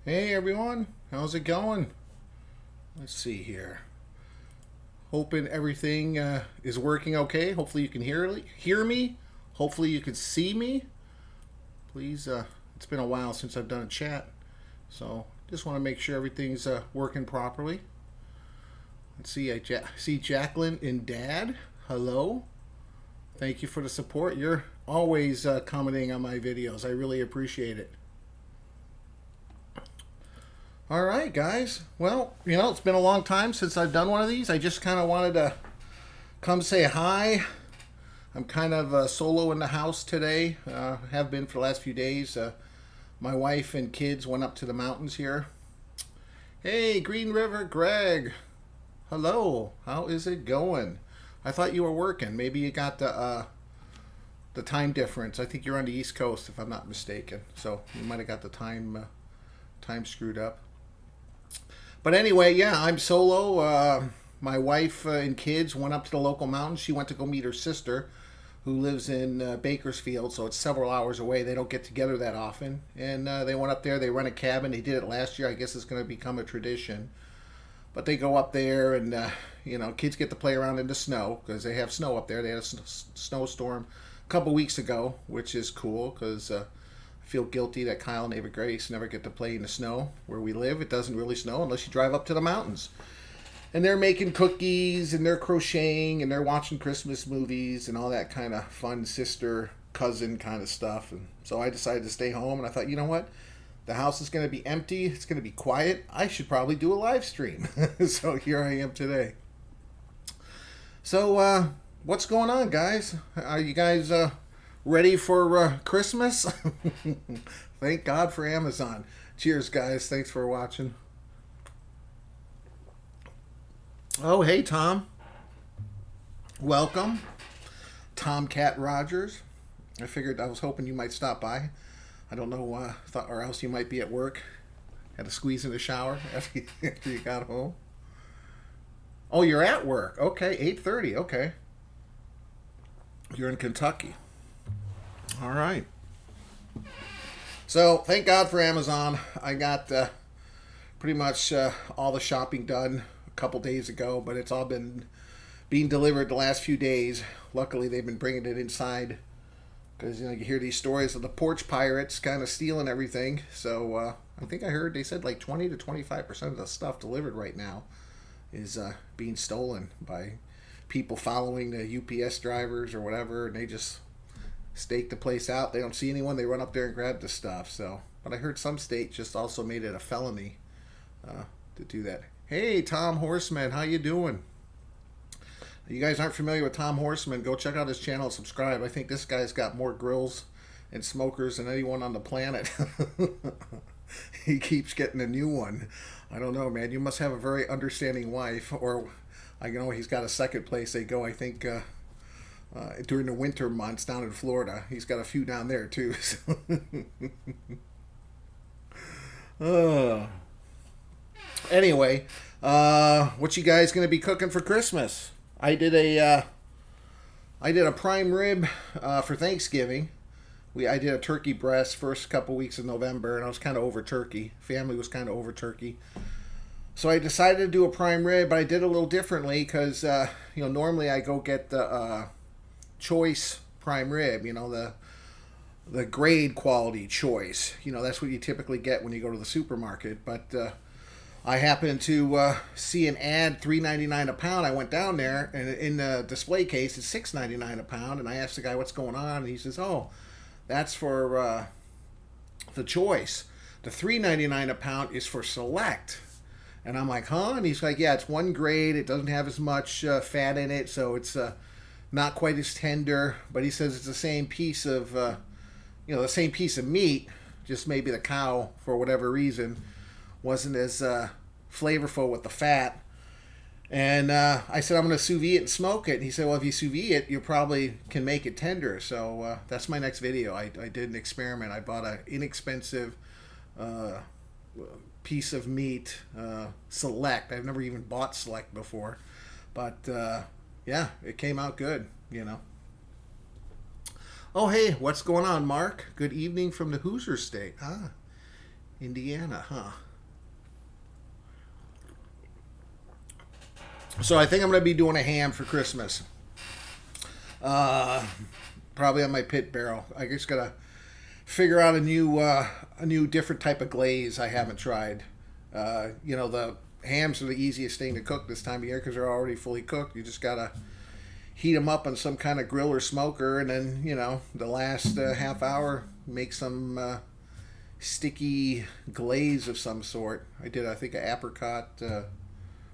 Hey everyone, how's it going? Let's see here. Hoping everything is working okay. Hopefully you can hear me. Hopefully you can see me. Please, it's been a while since I've done a chat, so just want to make sure everything's working properly. Let's see. I see Jacqueline and Dad. Hello. Thank you for the support. You're always commenting on my videos. I really appreciate it. All right, guys. Well, it's been a long time since I've done one of these. I just kind of wanted to come say hi. I'm kind of solo in the house today. Have been for the last few days. My wife and kids went up to the mountains here. Hey, Green River Greg. Hello. How is it going? I thought you were working. Maybe you got the time difference. I think you're on the East Coast, if I'm not mistaken. So you might have got the time screwed up. But anyway, yeah, I'm solo. My wife and kids went up to the local mountains. She went to go meet her sister, who lives in Bakersfield, so it's several hours away. They don't get together that often. And they went up there. They rent a cabin. They did it last year. I guess it's going to become a tradition. But they go up there, and kids get to play around in the snow because they have snow up there. They had a snowstorm a couple weeks ago, which is cool because I feel guilty that Kyle and Ava Grace never get to play in the snow where we live. It doesn't really snow unless you drive up to the mountains. And they're making cookies and they're crocheting and they're watching Christmas movies and all that kind of fun sister cousin kind of stuff. And so I decided to stay home, and I thought, you know what? The house is going to be empty. It's going to be quiet. I should probably do a live stream. So here I am today. So what's going on, guys? Are you guys ready for Christmas? Thank God for Amazon. Cheers, guys. Thanks for watching. Oh, hey, Tom. Welcome. Tomcat Rogers. I was hoping you might stop by. I don't know, or else you might be at work. Had to squeeze in the shower after you got home. Oh, you're at work. Okay, 8:30. Okay. You're in Kentucky. All right. So thank God for Amazon. I got pretty much all the shopping done a couple days ago, but it's all been being delivered the last few days. Luckily, they've been bringing it inside because you hear these stories of the porch pirates kind of stealing everything. So I think I heard they said like 20 to 25% of the stuff delivered right now is being stolen by people following the UPS drivers or whatever, and they just stake the place out. They don't see anyone. They run up there and grab the stuff. So, but I heard some state just also made it a felony to do that. Hey, Tom Horseman, how you doing? You guys aren't familiar with Tom Horseman? Go check out his channel and subscribe. I think this guy's got more grills and smokers than anyone on the planet. He keeps getting a new one. I don't know, man. You must have a very understanding wife, or I know he's got a second place they go. I think during the winter months down in Florida. He's got a few down there too. So. Anyway, what you guys gonna be cooking for Christmas? I did a prime rib for Thanksgiving. I did a turkey breast first couple weeks of November, and I was kind of over turkey. Family was kind of over turkey. So I decided to do a prime rib, but I did it a little differently because normally I go get the choice prime rib, the grade quality choice. That's what you typically get when you go to the supermarket. But I happened to see an ad, $3.99 a pound. I went down there, and in the display case, it's $6.99 a pound. And I asked the guy what's going on, and he says, "Oh, that's for the choice. The $3.99 a pound is for select." And I'm like, huh? And he's like, yeah, it's one grade. It doesn't have as much fat in it, so it's not quite as tender. But he says it's the same piece of, the same piece of meat. Just maybe the cow, for whatever reason, wasn't as flavorful with the fat. And I said, I'm going to sous vide it and smoke it. And he said, well, if you sous vide it, you probably can make it tender. So that's my next video. I did an experiment. I bought an inexpensive piece of meat, Select. I've never even bought Select before. But yeah, it came out good. Oh, hey, what's going on, Mark? Good evening from the Hoosier State. Indiana, huh? So I think I'm going to be doing a ham for Christmas. Probably on my pit barrel. I just got to figure out a new different type of glaze I haven't tried. The hams are the easiest thing to cook this time of year because they're already fully cooked. You just got to heat them up on some kind of grill or smoker, and then, the last half hour, make some sticky glaze of some sort. I think, an apricot,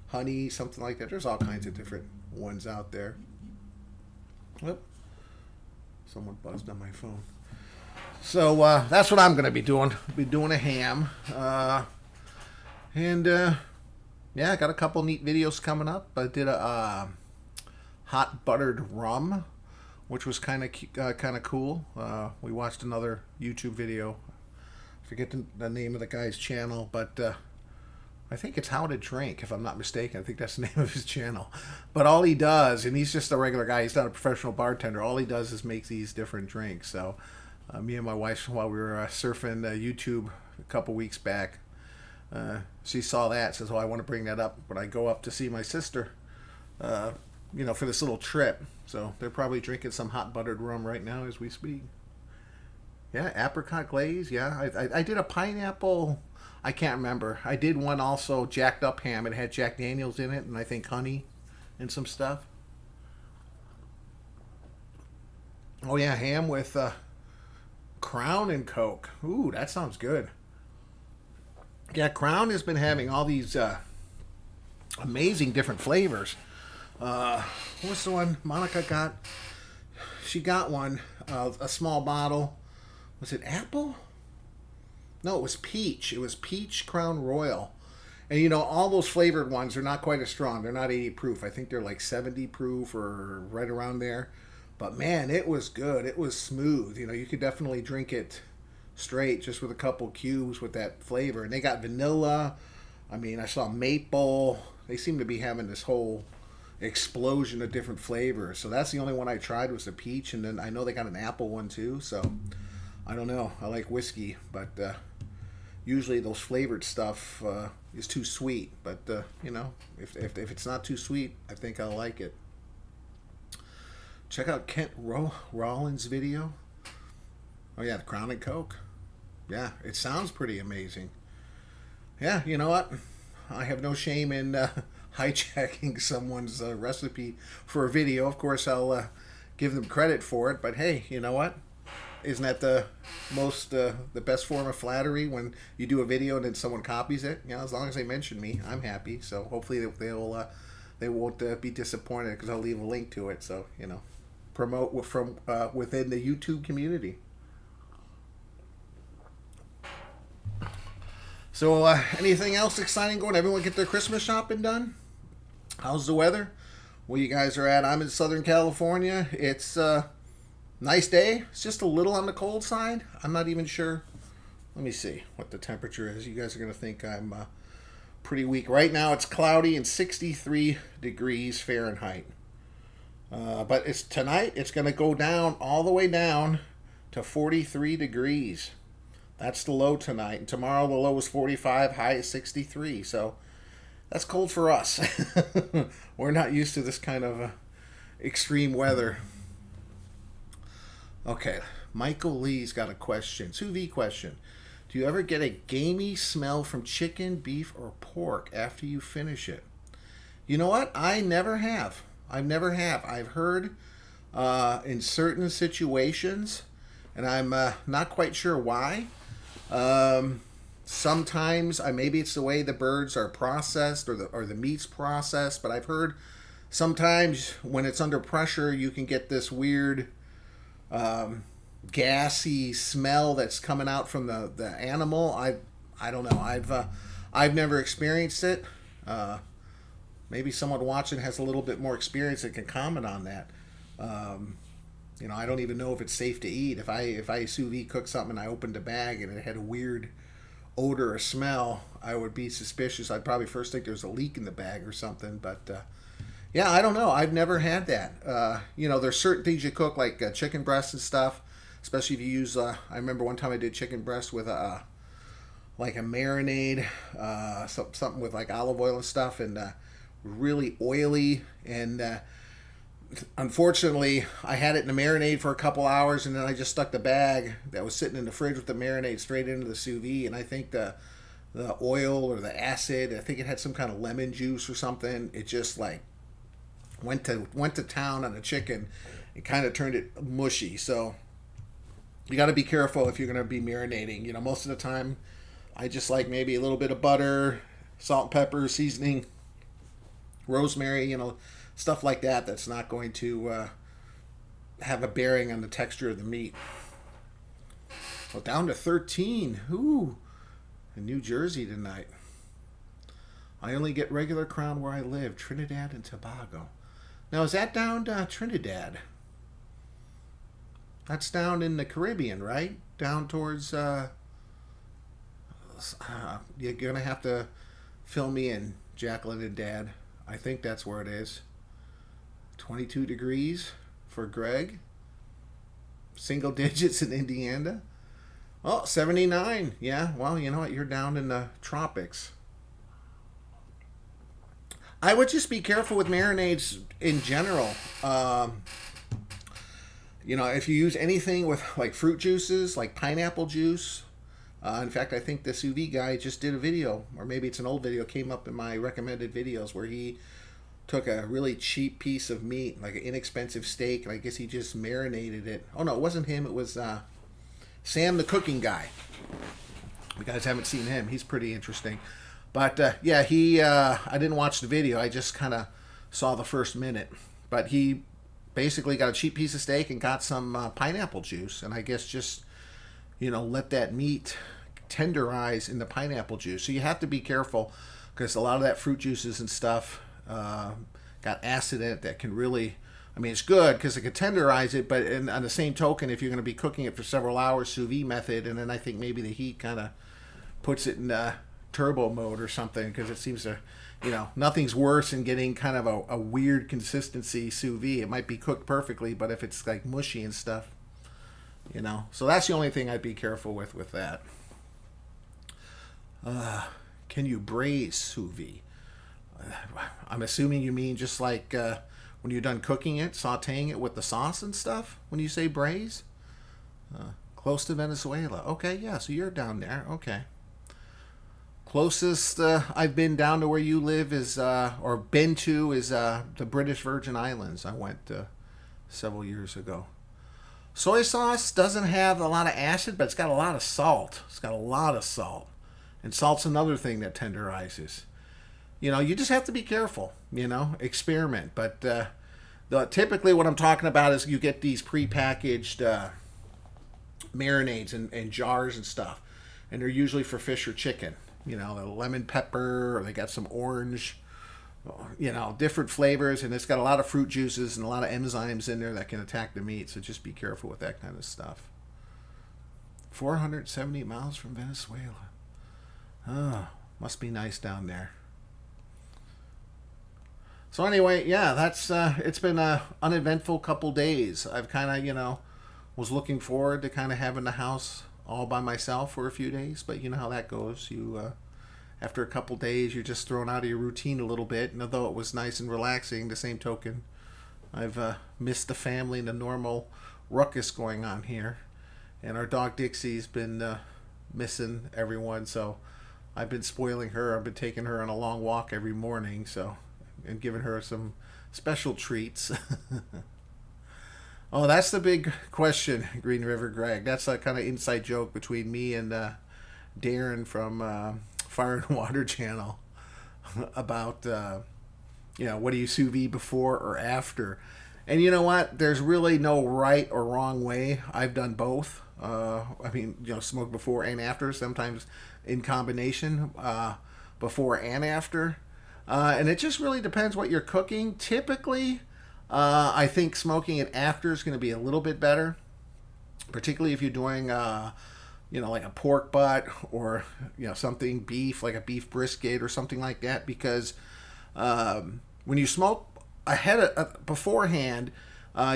honey, something like that. There's all kinds of different ones out there. Whoop. Someone buzzed on my phone. So that's what I'm going to be doing. Be doing a ham. I got a couple neat videos coming up. I did a hot buttered rum, which was kind of cool. We watched another YouTube video. I forget the name of the guy's channel, but I think it's How to Drink, if I'm not mistaken. I think that's the name of his channel. But all he does, and he's just a regular guy, he's not a professional bartender, all he does is make these different drinks. So me and my wife, while we were surfing YouTube a couple weeks back, she saw that, says, I want to bring that up when I go up to see my sister, for this little trip. So they're probably drinking some hot buttered rum right now as we speak. Yeah, apricot glaze, yeah. I did a pineapple... I can't remember. I did one also, jacked up ham. It had Jack Daniels in it, and I think honey and some stuff. Oh yeah, ham with Crown and Coke. Ooh, that sounds good. Yeah, Crown has been having all these amazing different flavors. What's the one Monica got? She got one, a small bottle. Was it apple? No, it was peach. It was peach Crown Royal. And all those flavored ones are not quite as strong. They're not 80 proof. I think they're like 70 proof or right around there. But man, it was good. It was smooth. You could definitely drink it straight just with a couple cubes with that flavor. And they got vanilla. I saw maple. They seem to be having this whole explosion of different flavors. So that's the only one I tried was the peach. And then I know they got an apple one too. So I don't know. I like whiskey, but usually those flavored stuff is too sweet. But if it's not too sweet, I think I'll like it. Check out Kent Rollins' video. Oh yeah, the Crown and Coke. Yeah, it sounds pretty amazing. Yeah, you know what? I have no shame in hijacking someone's recipe for a video. Of course, I'll give them credit for it. But hey, you know what? Isn't that the best form of flattery when you do a video and then someone copies it? As long as they mention me, I'm happy. So hopefully they won't be disappointed because I'll leave a link to it. So promote from within the YouTube community. So anything else exciting going? Everyone get their Christmas shopping done? How's the weather? Where you guys are at? I'm in Southern California. It's nice day. It's just a little on the cold side. I'm not even sure. Let me see what the temperature is. You guys are going to think I'm pretty weak. Right now it's cloudy and 63 degrees Fahrenheit. But tonight it's going to go down all the way down to 43 degrees. That's the low tonight. And tomorrow the low is 45, high is 63. So that's cold for us. We're not used to this kind of extreme weather. Okay, Michael Lee's got a question. Sous Vide question. Do you ever get a gamey smell from chicken, beef, or pork after you finish it? You know what? I never have. I've heard in certain situations, and I'm not quite sure why. Sometimes, maybe it's the way the birds are processed or the meat's processed, but I've heard sometimes when it's under pressure, you can get this weird gassy smell that's coming out from the animal. I don't know. I've never experienced it. Maybe someone watching has a little bit more experience and can comment on that. I don't even know if it's safe to eat. If I sous vide cook something and I opened a bag and it had a weird odor or smell, I would be suspicious. I'd probably first think there's a leak in the bag or something. But yeah, I don't know. I've never had that. There's certain things you cook like chicken breast and stuff, especially if you use. I remember one time I did chicken breast with like a marinade, something with like olive oil and stuff, and really oily. And unfortunately, I had it in the marinade for a couple hours, and then I just stuck the bag that was sitting in the fridge with the marinade straight into the sous vide. And I think the oil or the acid, I think it had some kind of lemon juice or something. It just like went to town on the chicken. It kind of turned it mushy. So you got to be careful if you're going to be marinating. You know, most of the time, I just like maybe a little bit of butter, salt and pepper, seasoning, rosemary, you know, stuff like that. That's not going to have a bearing on the texture of the meat. Well, down to 13. Ooh, in New Jersey tonight. I only get regular Crown where I live, Trinidad and Tobago. Now, is that down to Trinidad? That's down in the Caribbean, right? Down towards, you're going to have to fill me in, Jacqueline and Dad. I think that's where it is. 22 degrees for Greg. Single digits in Indiana. Oh, 79. Yeah, well, you know what? You're down in the tropics. I would just be careful with marinades in general. You know, if you use anything with like fruit juices, like pineapple juice. In fact, I think the sous vide guy just did a video, or maybe it's an old video, came up in my recommended videos where he took a really cheap piece of meat, like an inexpensive steak, and I guess he just marinated it. Oh no, it wasn't him. It was Sam, the cooking guy. If you guys haven't seen him, he's pretty interesting. But yeah, I didn't watch the video. I just kind of saw the first minute. But he basically got a cheap piece of steak and got some pineapple juice, and I guess just, you know, let that meat tenderize in the pineapple juice. So you have to be careful because a lot of that fruit juices and stuff got acid in it that can really, I mean, it's good because it can tenderize it, but on the same token, if you're going to be cooking it for several hours, sous vide method, and then I think maybe the heat kind of puts it in turbo mode or something, because it seems to, you know, nothing's worse than getting kind of a weird consistency sous vide. It might be cooked perfectly, but if it's like mushy and stuff, you know. So that's the only thing I'd be careful with that. Can you braise sous vide? I'm assuming you mean just like when you're done cooking it, sauteing it with the sauce and stuff, when you say braise? Close to Venezuela. Okay, yeah, so you're down there. Okay. Closest I've been down to where you live is, or been to, is the British Virgin Islands. I went several years ago. Soy sauce doesn't have a lot of acid, but it's got a lot of salt. It's got a lot of salt. And salt's another thing that tenderizes. You know, you just have to be careful, you know, experiment. But typically what I'm talking about is you get these prepackaged marinades and jars and stuff. And they're usually for fish or chicken. You know, the lemon pepper, or they got some orange, you know, different flavors. And it's got a lot of fruit juices and a lot of enzymes in there that can attack the meat. So just be careful with that kind of stuff. 470 miles from Venezuela. Oh, must be nice down there. So anyway, yeah, that's it's been a uneventful couple days. I've kind of, you know, was looking forward to kind of having the house all by myself for a few days, but you know how that goes. You after a couple days, you're just thrown out of your routine a little bit. And although it was nice and relaxing, the same token, I've missed the family and the normal ruckus going on here. And our dog Dixie's been missing everyone, so I've been spoiling her. I've been taking her on a long walk every morning, so, and giving her some special treats. Oh, that's the big question, Green River Greg. That's a kind of inside joke between me and Darren from Fire and Water Channel about, you know, what do you sous vide before or after? And you know what? There's really no right or wrong way. I've done both. I mean, you know, smoke before and after, sometimes in combination, before and after. And it just really depends what you're cooking. Typically, I think smoking it after is going to be a little bit better, particularly if you're doing, you know, like a pork butt or, you know, something beef, like a beef brisket or something like that, because when you smoke beforehand,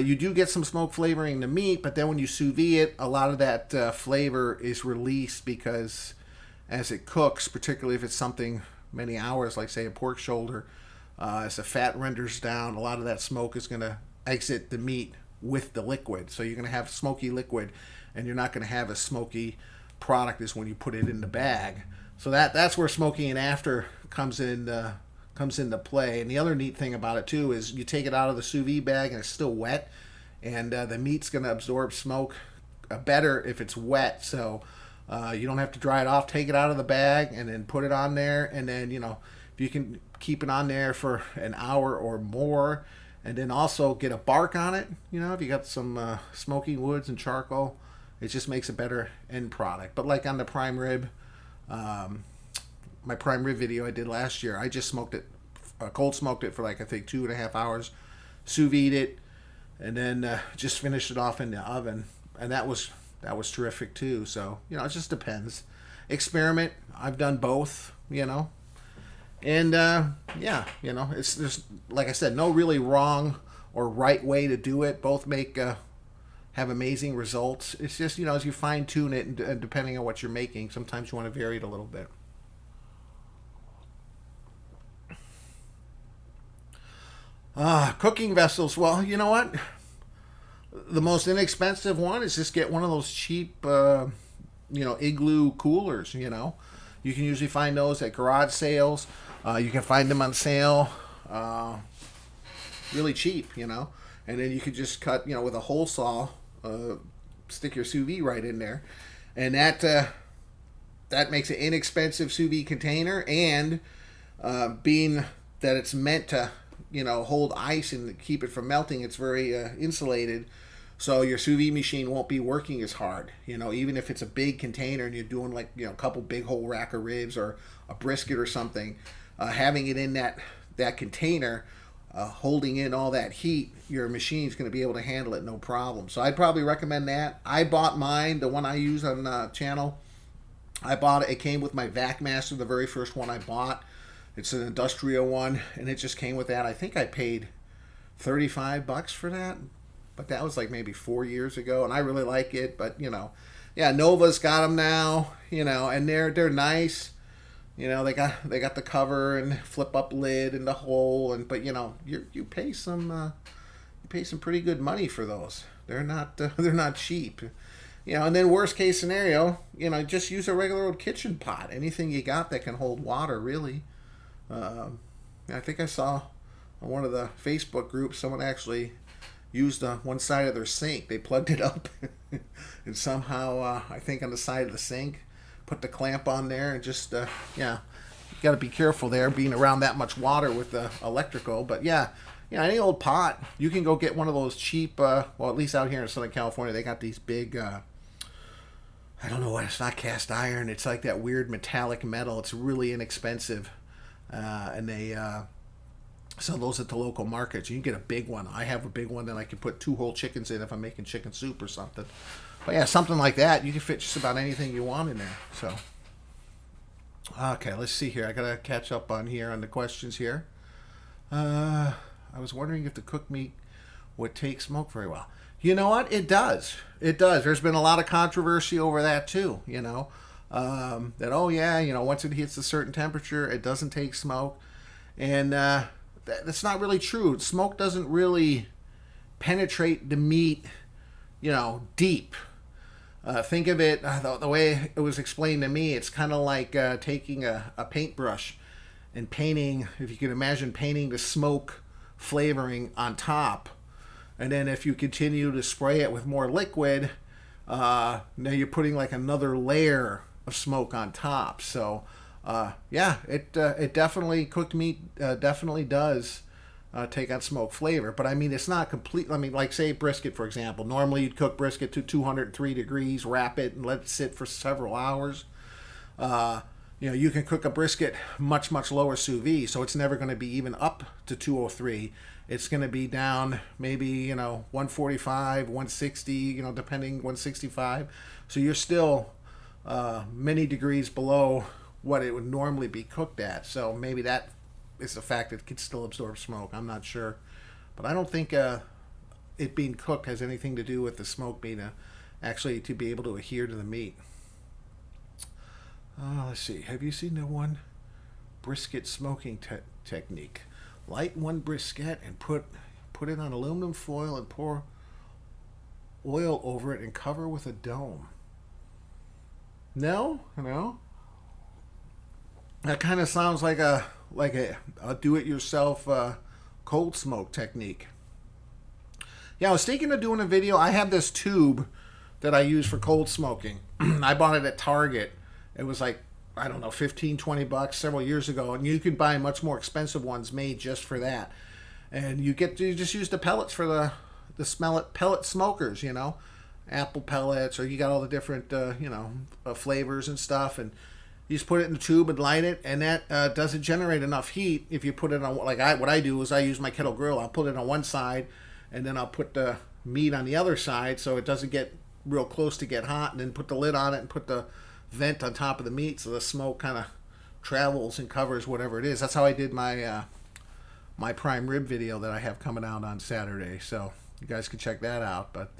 you do get some smoke flavoring in the meat, but then when you sous vide it, a lot of that flavor is released because as it cooks, particularly if it's something many hours, like say a pork shoulder. As the fat renders down, a lot of that smoke is going to exit the meat with the liquid. So you're going to have smoky liquid, and you're not going to have a smoky product as when you put it in the bag. So that's where smoking and after comes into play. And the other neat thing about it too is you take it out of the sous vide bag and it's still wet, and the meat's going to absorb smoke better if it's wet. So you don't have to dry it off. Take it out of the bag and then put it on there, and then if you can keep it on there for an hour or more, and then also get a bark on it. If you got some smoking woods and charcoal, it just makes a better end product. But like on the prime rib, my prime rib video I did last year, I just smoked it, cold smoked it for like I think 2.5 hours, sous vide it, and then just finished it off in the oven, and that was terrific too. So it just depends. Experiment. I've done both. And it's there's, like I said, no really wrong or right way to do it. Both have amazing results. It's just as you fine tune it, and depending on what you're making, sometimes you want to vary it a little bit. Cooking vessels. Well, you know what? The most inexpensive one is just get one of those cheap, igloo coolers. You can usually find those at garage sales. You can find them on sale, really cheap, and then you could just cut, with a hole saw, stick your sous vide right in there, and that makes an inexpensive sous vide container, and being that it's meant to, hold ice and keep it from melting, it's very insulated. So your sous vide machine won't be working as hard, even if it's a big container and you're doing like, a couple big whole rack of ribs or a brisket or something. Having it in that container, holding in all that heat, your machine's going to be able to handle it no problem. So I'd probably recommend that. I bought mine, the one I use on the channel. I bought it. It came with my Vac Master, the very first one I bought. It's an industrial one, and it just came with that. I think I paid $35 for that, but that was like maybe 4 years ago, and I really like it. But Nova's got them now, and they're nice. They got the cover and flip up lid and the hole, but you pay some pretty good money for those. They're not cheap. And then worst case scenario, just use a regular old kitchen pot. Anything you got that can hold water, really. I think I saw on one of the Facebook groups someone actually used one side of their sink. They plugged it up and somehow I think on the side of the sink put the clamp on there, and just you got to be careful there being around that much water with the electrical. But any old pot, you can go get one of those cheap, well, at least out here in Southern California they got these big, I don't know what, it's not cast iron, it's like that weird metallic metal. It's really inexpensive, and they sell those at the local markets. You can get a big one. I have a big one that I can put 2 whole chickens in if I'm making chicken soup or something. But something like that, you can fit just about anything you want in there. So, okay, let's see here. I gotta catch up on the questions here. I was wondering if the cooked meat would take smoke very well. You know what? It does. It does. There's been a lot of controversy over that too. That once it hits a certain temperature, it doesn't take smoke, and that's not really true. Smoke doesn't really penetrate the meat, deep. Think of it the way it was explained to me. It's kind of like taking a paintbrush and painting, if you can imagine, painting the smoke flavoring on top. And then if you continue to spray it with more liquid, now you're putting like another layer of smoke on top. So, it definitely, cooked meat definitely does take on smoke flavor. But I mean, it's not complete. I mean, like say brisket, for example. Normally you'd cook brisket to 203 degrees, wrap it, and let it sit for several hours. You can cook a brisket much, much lower sous vide, so it's never going to be even up to 203. It's going to be down maybe, 145, 160, depending, 165. So you're still many degrees below what it would normally be cooked at. So maybe that is the fact that it can still absorb smoke. I'm not sure. But I don't think it being cooked has anything to do with the smoke being actually to be able to adhere to the meat. Let's see. Have you seen the one brisket smoking technique? Light one brisket and put it on aluminum foil and pour oil over it and cover with a dome. No, no. That kind of sounds like a do-it-yourself cold smoke technique. Yeah, I was thinking of doing a video. I have this tube that I use for cold smoking. I bought it at Target. It was like, I don't know, 15, 20 bucks several years ago. And you can buy much more expensive ones made just for that. And you just use the pellets for the pellet smokers, you know, apple pellets, or you got all the different, flavors and stuff. And you just put it in the tube and light it, and that doesn't generate enough heat if you put it on, what I do is I use my kettle grill. I'll put it on one side, and then I'll put the meat on the other side so it doesn't get real close to get hot, and then put the lid on it and put the vent on top of the meat so the smoke kind of travels and covers whatever it is. That's how I did my my prime rib video that I have coming out on Saturday, so you guys can check that out. But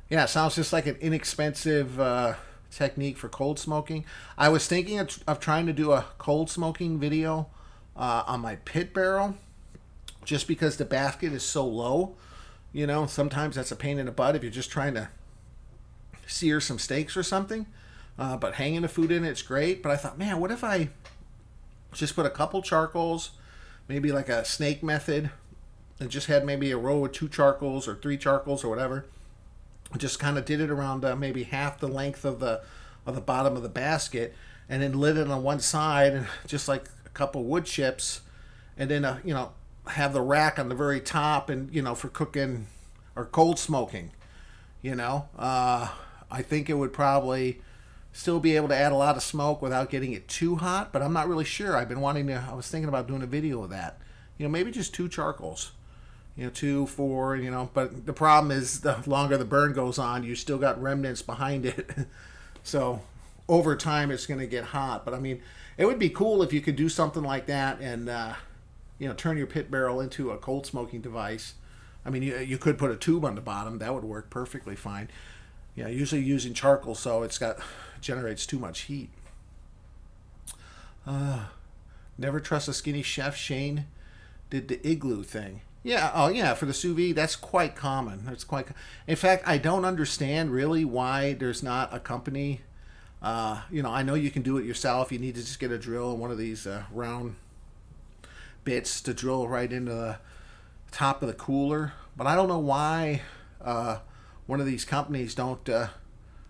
yeah, it sounds just like an inexpensive technique for cold smoking. I was thinking of trying to do a cold smoking video on my pit barrel, just because the basket is so low. You know, sometimes that's a pain in the butt if you're just trying to sear some steaks or something. But hanging the food in it's great. But I thought, man, what if I just put a couple charcoals, maybe like a snake method, and just had maybe a row of 2 charcoals or 3 charcoals or whatever. Just kind of did it around maybe half the length of the bottom of the basket, and then lit it on one side, and just like a couple wood chips, and then have the rack on the very top, and for cooking or cold smoking. I think it would probably still be able to add a lot of smoke without getting it too hot, but I'm not really sure. I was thinking about doing a video of that. Maybe just 2 charcoals. 2, 4, but the problem is the longer the burn goes on, you still got remnants behind it. So over time, it's going to get hot. But I mean, it would be cool if you could do something like that and, turn your pit barrel into a cold smoking device. I mean, you could put a tube on the bottom. That would work perfectly fine. Usually using charcoal, so generates too much heat. Never trust a skinny chef. Shane did the igloo thing. Yeah, oh yeah, for the sous vide, that's quite common. In fact, I don't understand really why there's not a company. I know you can do it yourself. You need to just get a drill and one of these round bits to drill right into the top of the cooler. But I don't know why one of these companies don't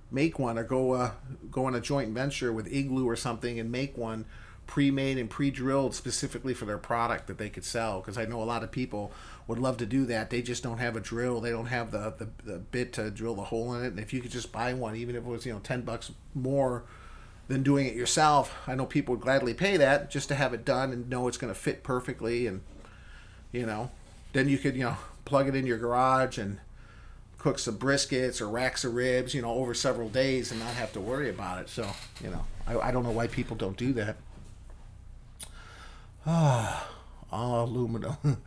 make one, or go on a joint venture with Igloo or something and make one pre-made and pre-drilled specifically for their product that they could sell. Because I know a lot of people would love to do that. They just don't have a drill. They don't have the bit to drill the hole in it. And if you could just buy one, even if it was $10 more than doing it yourself, I know people would gladly pay that just to have it done and know it's going to fit perfectly. And then you could plug it in your garage and cook some briskets or racks of ribs over several days and not have to worry about it. So I don't know why people don't do that. Aluminum.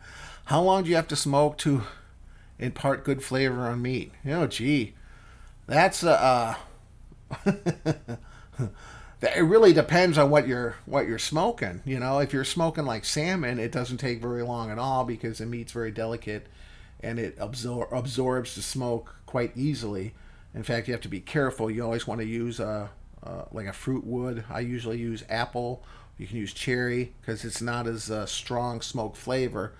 How long do you have to smoke to impart good flavor on meat? Gee, that's it really depends on what you're smoking. If you're smoking like salmon, it doesn't take very long at all because the meat's very delicate and it absorbs the smoke quite easily. In fact, you have to be careful. You always want to use like a fruit wood. I usually use apple. You can use cherry because it's not as strong smoke flavor,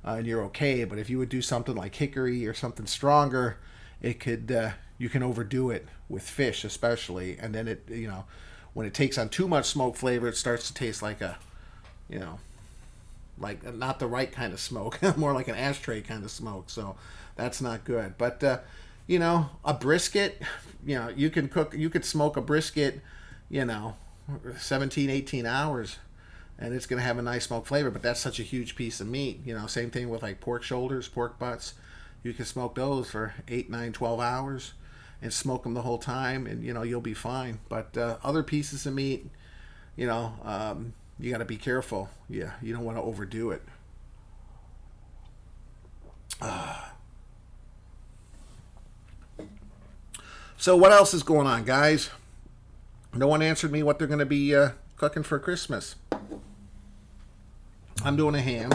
and you're okay. But if you would do something like hickory or something stronger, it could you can overdo it with fish especially, and then it when it takes on too much smoke flavor, it starts to taste like like not the right kind of smoke, more like an ashtray kind of smoke. So that's not good. But a brisket, you could smoke a brisket, 17, 18 hours, and it's going to have a nice smoke flavor. But that's such a huge piece of meat. Same thing with like pork shoulders, pork butts. You can smoke those for 8, 9, 12 hours and smoke them the whole time, and you'll be fine. But other pieces of meat, you got to be careful. Yeah, you don't want to overdo it. So what else is going on, guys? No one answered me what they're going to be cooking for Christmas. I'm doing a ham.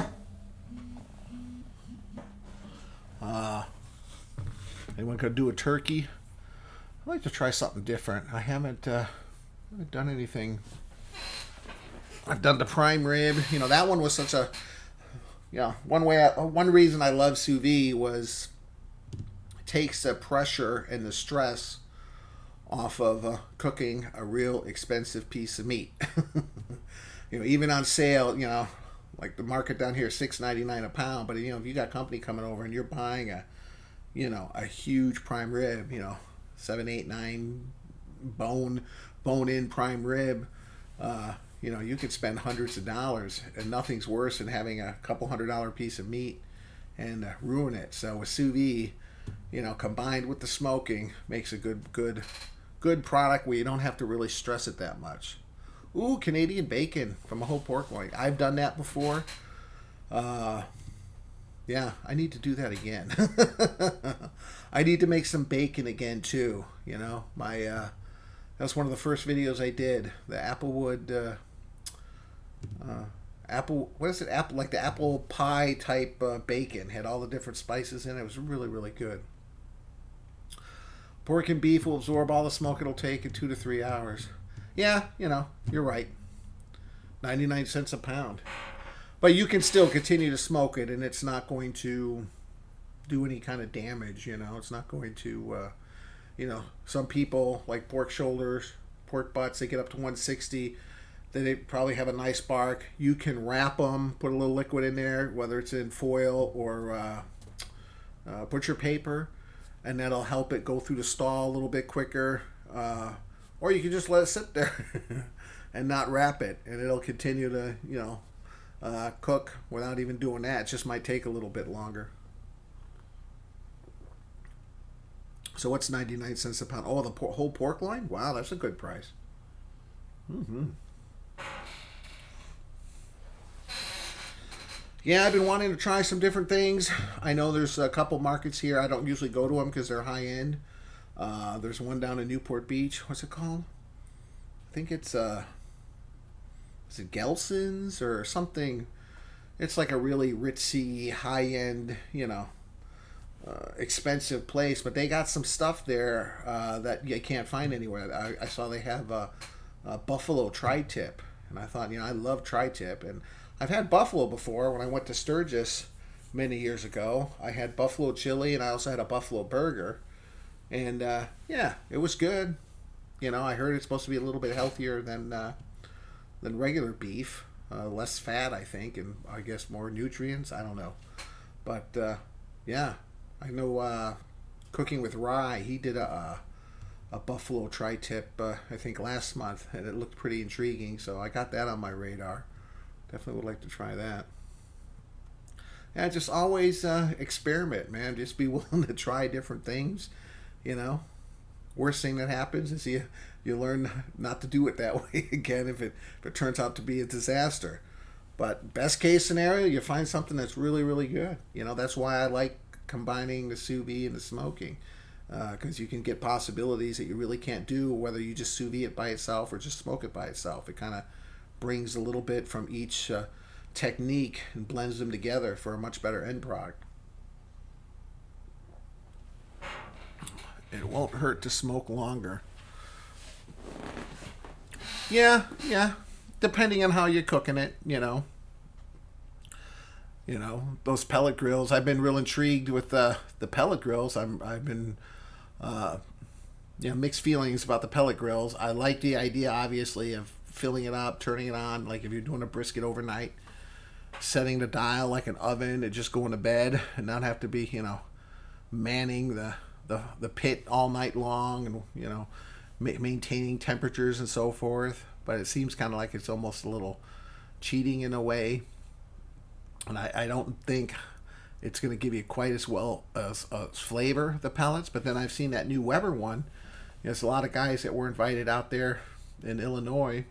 Anyone could do a turkey? I'd like to try something different. I haven't done anything. I've done the prime rib. You know, that one was such a, one reason I love sous vide was it takes the pressure and the stress off of cooking a real expensive piece of meat. You know, even on sale, you know, like the market down here, $6.99 a pound. But, you know, if you got company coming over and you're buying a huge prime rib, you know, 7, 8, 9 bone-in prime rib, you know, you could spend hundreds of dollars, and nothing's worse than having a couple $100 piece of meat and ruin it. So with sous vide, you know, combined with the smoking, makes a good product where you don't have to really stress it that much. Ooh, Canadian bacon from a whole pork loin. I've done that before. Yeah, I need to do that again. I need to make some bacon again too. You know, that's one of the first videos I did. The Applewood, what is it? Like the apple pie type bacon. Had all the different spices in it. It was really, really good. Pork and beef will absorb all the smoke it'll take in 2 to 3 hours. Yeah, you know, you're right. 99 cents a pound. But you can still continue to smoke it, and it's not going to do any kind of damage, you know. It's not going to, you know, some people, like pork shoulders, pork butts, they get up to 160. They probably have a nice bark. You can wrap them, put a little liquid in there, whether it's in foil or butcher paper, and that'll help it go through the stall a little bit quicker. Or you can just let it sit there and not wrap it, and it'll continue to, you know, cook without even doing that. It just might take a little bit longer. So what's 99 cents a pound? Oh, the whole pork loin? Wow, that's a good price. Mm-hmm. Yeah, I've been wanting to try some different things. I know there's a couple markets here. I don't usually go to them because they're high end. There's one down in Newport Beach. What's it called? I think it's is it Gelson's or something? It's like a really ritzy, high end, you know, expensive place. But they got some stuff there that you can't find anywhere. I saw they have a buffalo tri-tip, and I thought, you know, I love tri-tip, and I've had buffalo before when I went to Sturgis many years ago. I had buffalo chili, and I also had a buffalo burger. And yeah, it was good. You know, I heard it's supposed to be a little bit healthier than regular beef, less fat, I think, and I guess more nutrients. I don't know, but yeah, I know. Cooking with Rye, he did a buffalo tri-tip, I think last month, and it looked pretty intriguing. So I got that on my radar. Definitely would like to try that. Yeah, just always experiment, man. Just be willing to try different things. You know, worst thing that happens is you learn not to do it that way again if it turns out to be a disaster. But best case scenario, you find something that's really, really good. You know, that's why I like combining the sous vide and the smoking, because you can get possibilities that you really can't do whether you just sous vide it by itself or just smoke it by itself. It kind of brings a little bit from each technique and blends them together for a much better end product. It won't hurt to smoke longer. Yeah, depending on how you're cooking it, you know. You know, those pellet grills. I've been real intrigued with the pellet grills. I've been mixed feelings about the pellet grills. I like the idea, obviously, of filling it up, turning it on, like if you're doing a brisket overnight, setting the dial like an oven and just going to bed and not have to be, you know, manning the pit all night long and, you know, maintaining temperatures and so forth. But it seems kind of like it's almost a little cheating in a way. And I don't think it's going to give you quite as well as flavor, the pellets. But then I've seen that new Weber one. You know, there's a lot of guys that were invited out there in Illinois,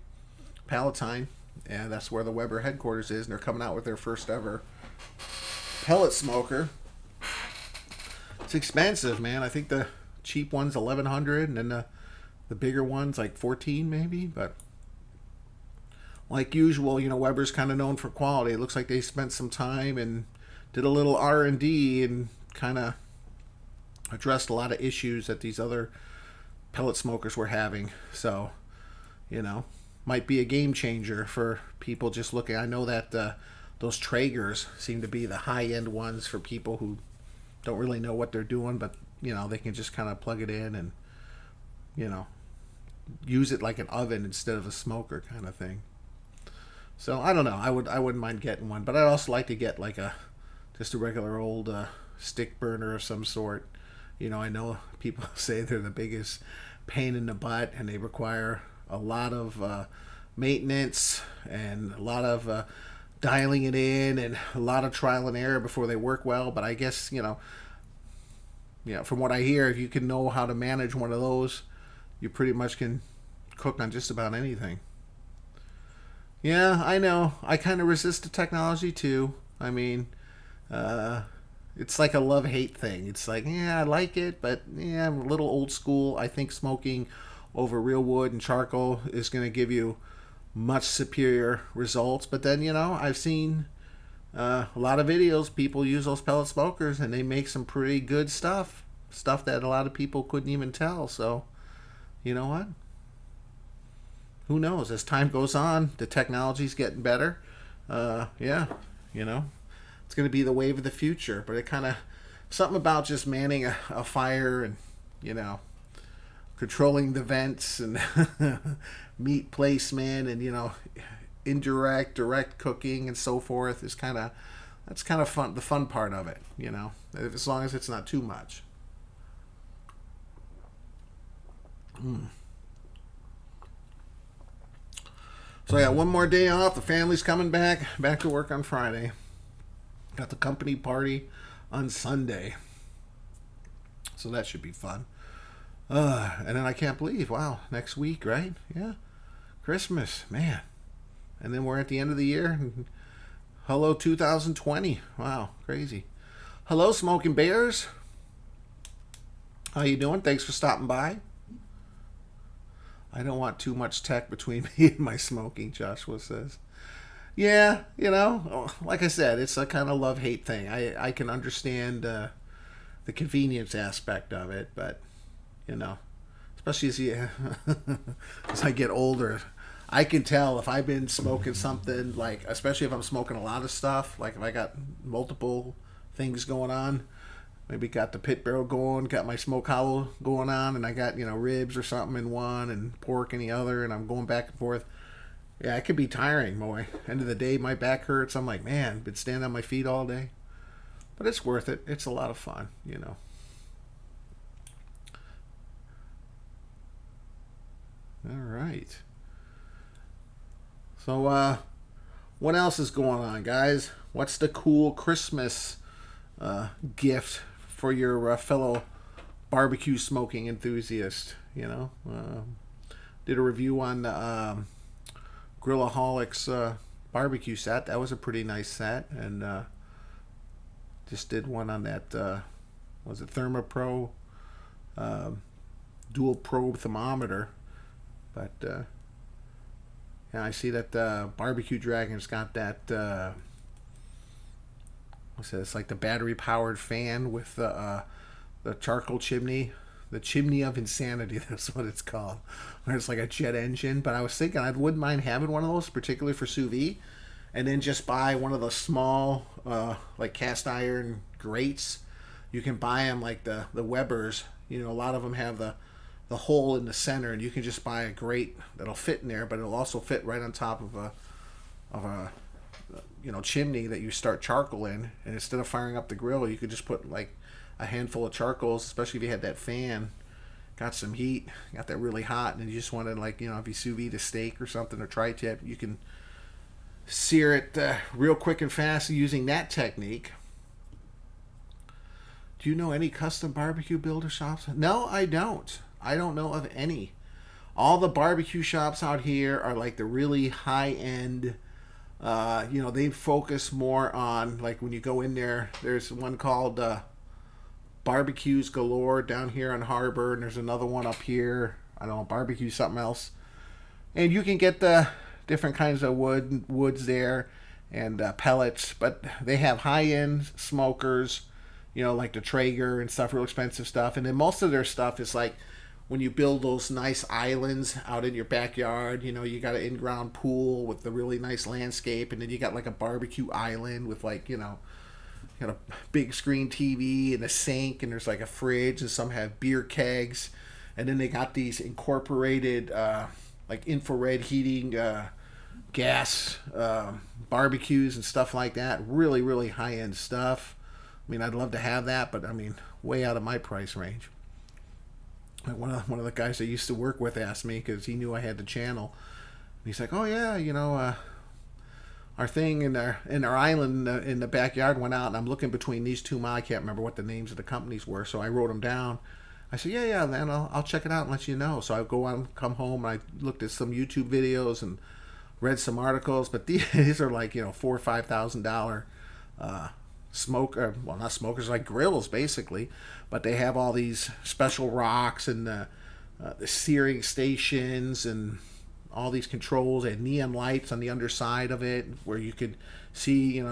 Palatine, and that's where the Weber headquarters is. And they're coming out with their first ever pellet smoker. It's expensive, man. I think the cheap one's $1,100, and then the bigger ones, like 14 maybe. But like usual, Weber's kind of known for quality. It looks like they spent some time and did a little R&D and kind of addressed a lot of issues that these other pellet smokers were having. So, might be a game changer for people just looking. I know that those Traegers seem to be the high-end ones for people who don't really know what they're doing, but, they can just kind of plug it in and, use it like an oven instead of a smoker kind of thing. So I don't know. I wouldn't mind getting one, but I'd also like to get like just a regular old stick burner of some sort. I know people say they're the biggest pain in the butt, and they require a lot of maintenance and a lot of dialing it in and a lot of trial and error before they work well. But I guess from what I hear, if you can know how to manage one of those, you pretty much can cook on just about anything. Yeah, I know. I kind of resist the technology too. I mean, it's like a love-hate thing. It's like, yeah, I like it, but yeah, I'm a little old school. I think smoking over real wood and charcoal is going to give you much superior results. But then, I've seen a lot of videos. People use those pellet smokers, and they make some pretty good stuff. Stuff that a lot of people couldn't even tell. So, you know what? Who knows? As time goes on, the technology's getting better. Yeah, it's going to be the wave of the future. But it kind of, something about just manning a fire and, controlling the vents and meat placement and, indirect, direct cooking and so forth is that's kind of fun. The fun part of it, as long as it's not too much. So yeah, one more day off. The family's coming back to work on Friday. Got the company party on Sunday. So that should be fun. And then I can't believe, wow, next week, right? Yeah. Christmas, man. And then we're at the end of the year. Hello 2020. Wow, crazy. Hello, Smoking Bears. How you doing? Thanks for stopping by. I don't want too much tech between me and my smoking, Joshua says. Yeah, like I said, it's a kind of love-hate thing. I can understand the convenience aspect of it, but, especially as I get older, I can tell if I've been smoking something, like, especially if I'm smoking a lot of stuff, like if I got multiple things going on, maybe got the pit barrel going, got my smoke hollow going on, and I got, ribs or something in one and pork in the other, and I'm going back and forth. Yeah, it could be tiring, boy. End of the day, my back hurts. I'm like, man, been standing on my feet all day. But it's worth it. It's a lot of fun, All right. So, what else is going on, guys? What's the cool Christmas gift for your fellow barbecue smoking enthusiast? Did a review on the Grillaholics barbecue set. That was a pretty nice set, and just did one on that. Was it ThermoPro dual probe thermometer? But yeah, I see that Barbecue Dragon's got that. What's that? It's like the battery-powered fan with the charcoal chimney, the chimney of insanity. That's what it's called. Where it's like a jet engine. But I was thinking I wouldn't mind having one of those, particularly for sous vide, and then just buy one of the small, like cast iron grates. You can buy them like the Weber's. A lot of them have the hole in the center, and you can just buy a grate that'll fit in there, but it'll also fit right on top of a chimney that you start charcoal in, and instead of firing up the grill, you could just put like a handful of charcoals, especially if you had that fan, got some heat, got that really hot, and you just wanted, like, if you sous vide a steak or something or tri-tip, you can sear it real quick and fast using that technique. Do you know any custom barbecue builder shops? No, I don't. I don't know of any. All the barbecue shops out here are like the really high-end. They focus more on, like, when you go in there, there's one called Barbecues Galore down here on Harbor, and there's another one up here I don't know, barbecue something else. And you can get the different kinds of woods there, and pellets, but they have high-end smokers, like the Traeger and stuff, real expensive stuff. And then most of their stuff is like when you build those nice islands out in your backyard, you got an in-ground pool with the really nice landscape, and then you got like a barbecue island with like, got a big screen TV and a sink, and there's like a fridge, and some have beer kegs, and then they got these incorporated like infrared heating, gas barbecues and stuff like that. Really, really high end stuff. I mean, I'd love to have that, but I mean, way out of my price range. Like one of the guys I used to work with asked me because he knew I had the channel. He's like, "Oh yeah, our thing in our island in the backyard went out, and I'm looking between these two I can't remember what the names of the companies were, so I wrote them down." I said, yeah, then I'll check it out and let you know. So I go on, come home, and I looked at some YouTube videos and read some articles, but these are like, $4,000 or $5,000 not smokers, like grills basically, but they have all these special rocks and the searing stations and all these controls and neon lights on the underside of it where you could see,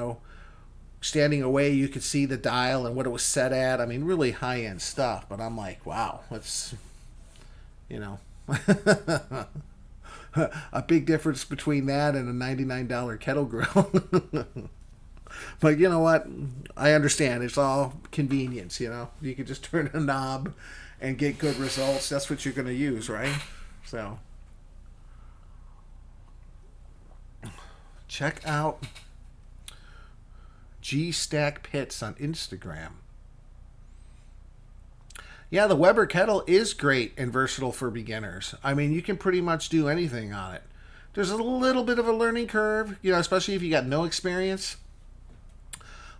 standing away, you could see the dial and what it was set at. I mean, really high-end stuff. But I'm like, wow, that's, a big difference between that and a $99 kettle grill. But you know what? I understand. It's all convenience, You can just turn a knob and get good results. That's what you're going to use, right? So, check out G-Stack Pits on Instagram. Yeah, the Weber kettle is great and versatile for beginners. I mean, you can pretty much do anything on it. There's a little bit of a learning curve, especially if you got no experience.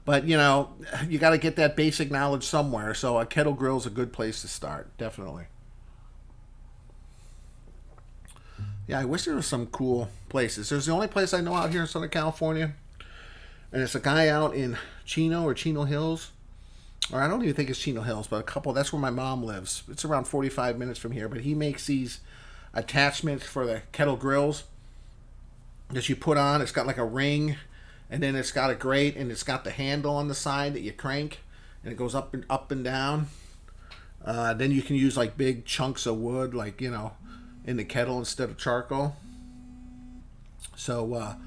But, you got to get that basic knowledge somewhere. So a kettle grill is a good place to start, definitely. Yeah, I wish there was some cool places. There's the only place I know out here in Southern California. And it's a guy out in Chino Hills. Or I don't even think it's Chino Hills, but that's where my mom lives. It's around 45 minutes from here. But he makes these attachments for the kettle grills that you put on. It's got like a ring, and then it's got a grate, and it's got the handle on the side that you crank, and it goes up and down. Then you can use like big chunks of wood, like, in the kettle instead of charcoal. So,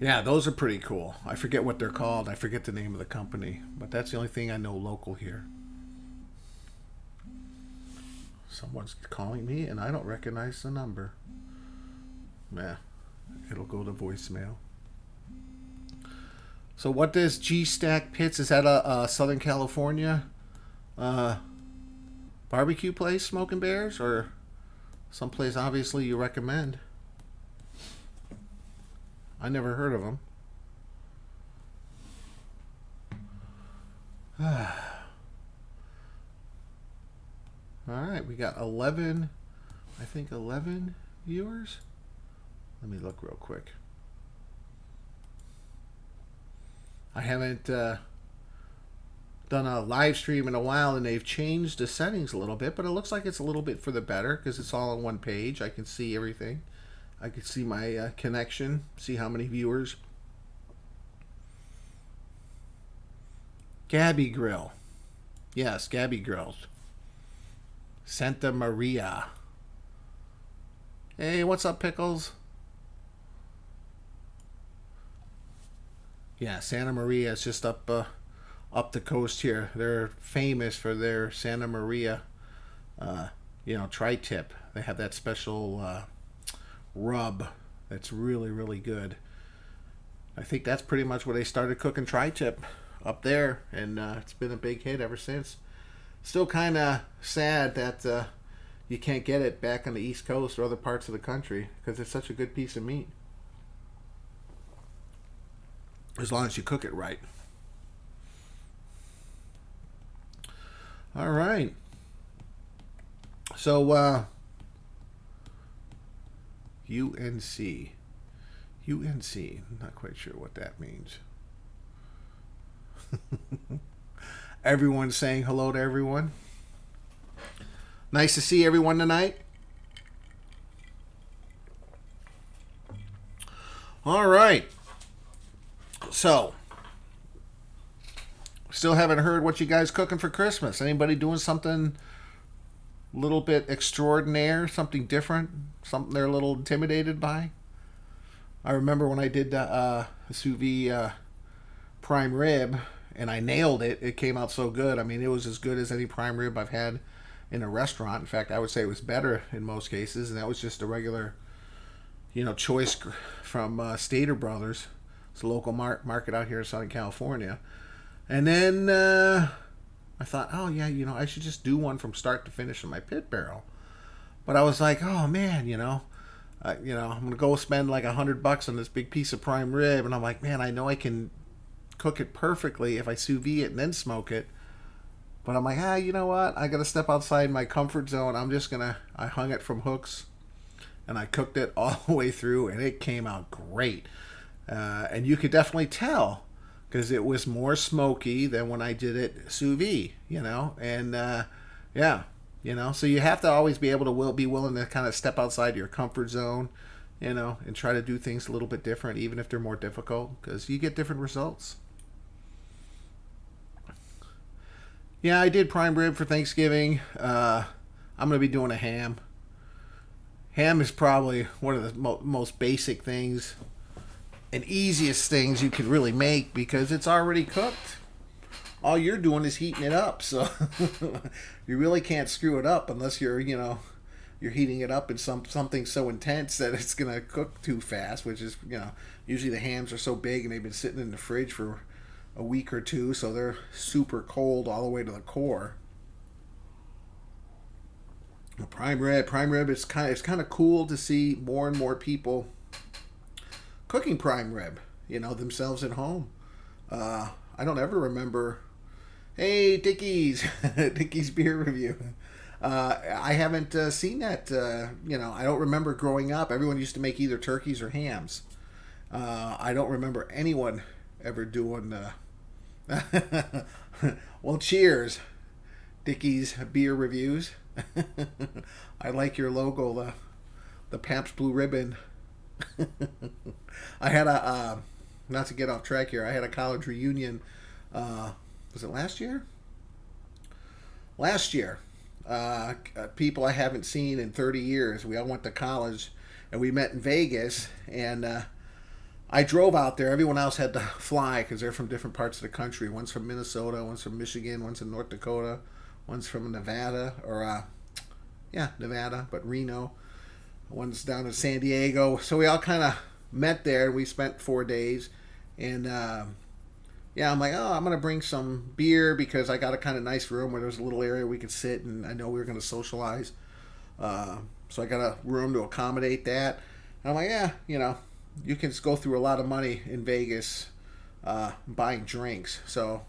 yeah, those are pretty cool. I forget what they're called. I forget the name of the company. But that's the only thing I know local here. Someone's calling me, and I don't recognize the number. Yeah, it'll go to voicemail. So what does G-Stack Pits? Is that a Southern California barbecue place, Smoking Bears? Or someplace obviously you recommend? I never heard of them. All right, we got 11 viewers. Let me look real quick. I haven't done a live stream in a while, and they've changed the settings a little bit, but it looks like it's a little bit for the better because it's all on one page. I can see everything. I can see my connection, see how many viewers. Gabby Grill. Yes, Gabby Grills. Santa Maria. Hey, what's up, Pickles? Yeah, Santa Maria is just up the coast here. They're famous for their Santa Maria, tri-tip. They have that special rub that's really, really good. I think that's pretty much where they started cooking tri-tip, up there, and it's been a big hit ever since. Still kind of sad that you can't get it back on the East Coast or other parts of the country because it's such a good piece of meat. As long as you cook it right. All right. So, UNC. I'm not quite sure what that means. Everyone's saying hello to everyone. Nice to see everyone tonight. All right. So, still haven't heard what you guys cooking for Christmas. Anybody doing something a little bit extraordinaire, something different, something they're a little intimidated by? I remember when I did sous vide prime rib and I nailed it. It came out so good. I mean, it was as good as any prime rib I've had in a restaurant. In fact, I would say it was better in most cases, and that was just a regular, choice from Stater Brothers. It's a local market out here in Southern California. And then I thought, oh yeah, I should just do one from start to finish in my pit barrel. But I was like, oh man, I'm gonna go spend like $100 on this big piece of prime rib, and I'm like, man, I know I can cook it perfectly if I sous vide it and then smoke it. But I'm like, you know what? I gotta step outside my comfort zone. I hung it from hooks, and I cooked it all the way through, and it came out great. And you could definitely tell because it was more smoky than when I did it sous vide, and yeah. So you have to always be able to be willing to kind of step outside your comfort zone, and try to do things a little bit different, even if they're more difficult, because you get different results. Yeah, I did prime rib for Thanksgiving. I'm going to be doing a ham. Ham is probably one of the most basic things and easiest things you can really make because it's already cooked. All you're doing is heating it up, so you really can't screw it up unless you're heating it up in something so intense that it's gonna cook too fast. Which is, usually the hams are so big and they've been sitting in the fridge for a week or two, so they're super cold all the way to the core. Prime rib, it's kind of cool to see more and more people cooking prime rib, themselves at home. I don't ever remember. Hey, Dickie's beer review. I haven't seen that. I don't remember growing up. Everyone used to make either turkeys or hams. I don't remember anyone ever doing. Well, cheers, Dickie's beer reviews. I like your logo, the Pabst Blue Ribbon. I had not to get off track here. I had a college reunion. Was it last year? Last year. People I haven't seen in 30 years. We all went to college, and we met in Vegas, and I drove out there. Everyone else had to fly because they're from different parts of the country. One's from Minnesota, one's from Michigan, one's in North Dakota, one's from Nevada, Nevada, but Reno. One's down in San Diego. So we all kind of met there. We spent 4 days, and I'm like, I'm going to bring some beer because I got a kind of nice room where there was a little area we could sit, and I know we were going to socialize. So I got a room to accommodate that. And I'm like, you can go through a lot of money in Vegas buying drinks. So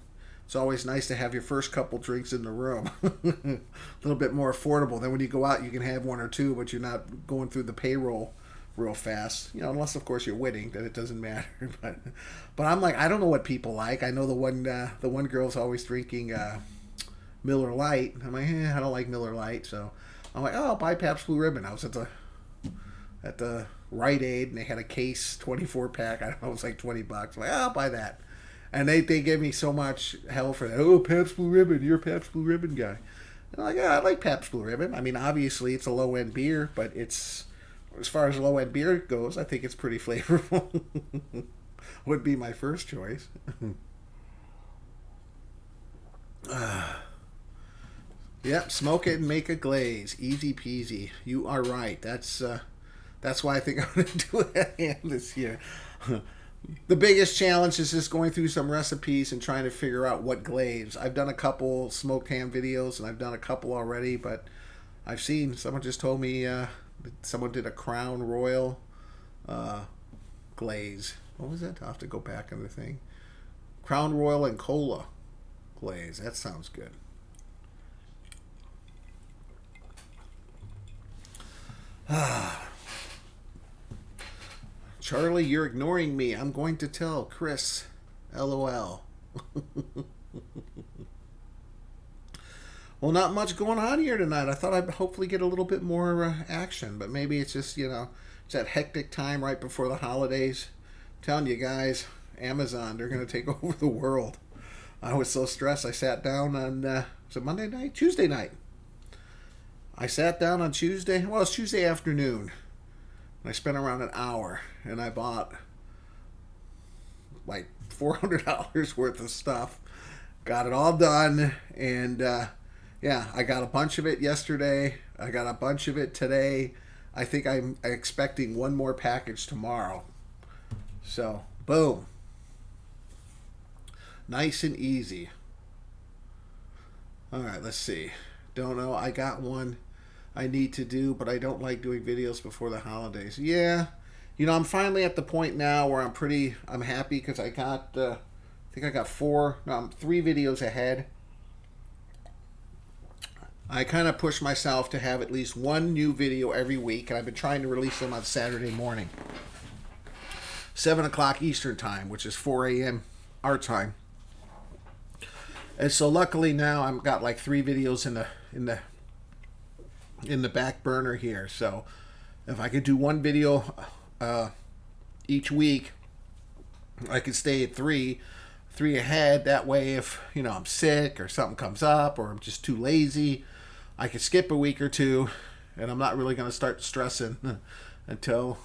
it's always nice to have your first couple drinks in the room. A little bit more affordable. Then when you go out, you can have one or two, but you're not going through the payroll real fast. Unless, of course, you're winning, then it doesn't matter. But I'm like, I don't know what people like. I know the one girl's always drinking Miller Lite. I'm like, I don't like Miller Lite. So I'm like, I'll buy Pabst Blue Ribbon. I was at the Rite Aid, and they had a case 24-pack. I don't know, it was like $20. I'm like, I'll buy that. And they gave me so much hell for that. Oh, Pabst Blue Ribbon, you're a Pabst Blue Ribbon guy. And I'm like, I like Pabst Blue Ribbon. I mean, obviously it's a low-end beer, but it's, as far as low-end beer goes, I think it's pretty flavorful. Would be my first choice. Yep, smoke it and make a glaze. Easy peasy. You are right. That's why I think I'm going to do it this year. The biggest challenge is just going through some recipes and trying to figure out what glaze. I've done a couple smoked ham videos, and I've done a couple already, but I've seen, someone just told me someone did a Crown Royal glaze. What was that? I'll have to go back on the thing. Crown Royal and cola glaze. That sounds good. Charlie, you're ignoring me. I'm going to tell Chris. LOL. Well, not much going on here tonight. I thought I'd hopefully get a little bit more action, but maybe it's just, it's that hectic time right before the holidays. telling you guys, Amazon, they're going to take over the world. I was so stressed. I sat down on, was it Monday night? Tuesday night. I sat down on Tuesday. Well, it's Tuesday afternoon. And I spent around an hour. And I bought like $400 worth of stuff. Got it all done. And yeah, I got a bunch of it yesterday. I got a bunch of it today. I think I'm expecting one more package tomorrow. So, boom. Nice and easy. All right, let's see. Don't know. I got one I need to do, but I don't like doing videos before the holidays. Yeah. You know, I'm finally at the point now where I'm happy because I got, I think I got 3 videos ahead. I kind of push myself to have at least one new video every week, and I've been trying to release them on Saturday morning. 7 o'clock Eastern time, which is 4 a.m. our time. And so luckily now I've got like 3 videos in the back burner here. So if I could do one video each week, I could stay at 3 ahead. That way if, you know, I'm sick or something comes up or I'm just too lazy, I could skip a week or 2, and I'm not really going to start stressing until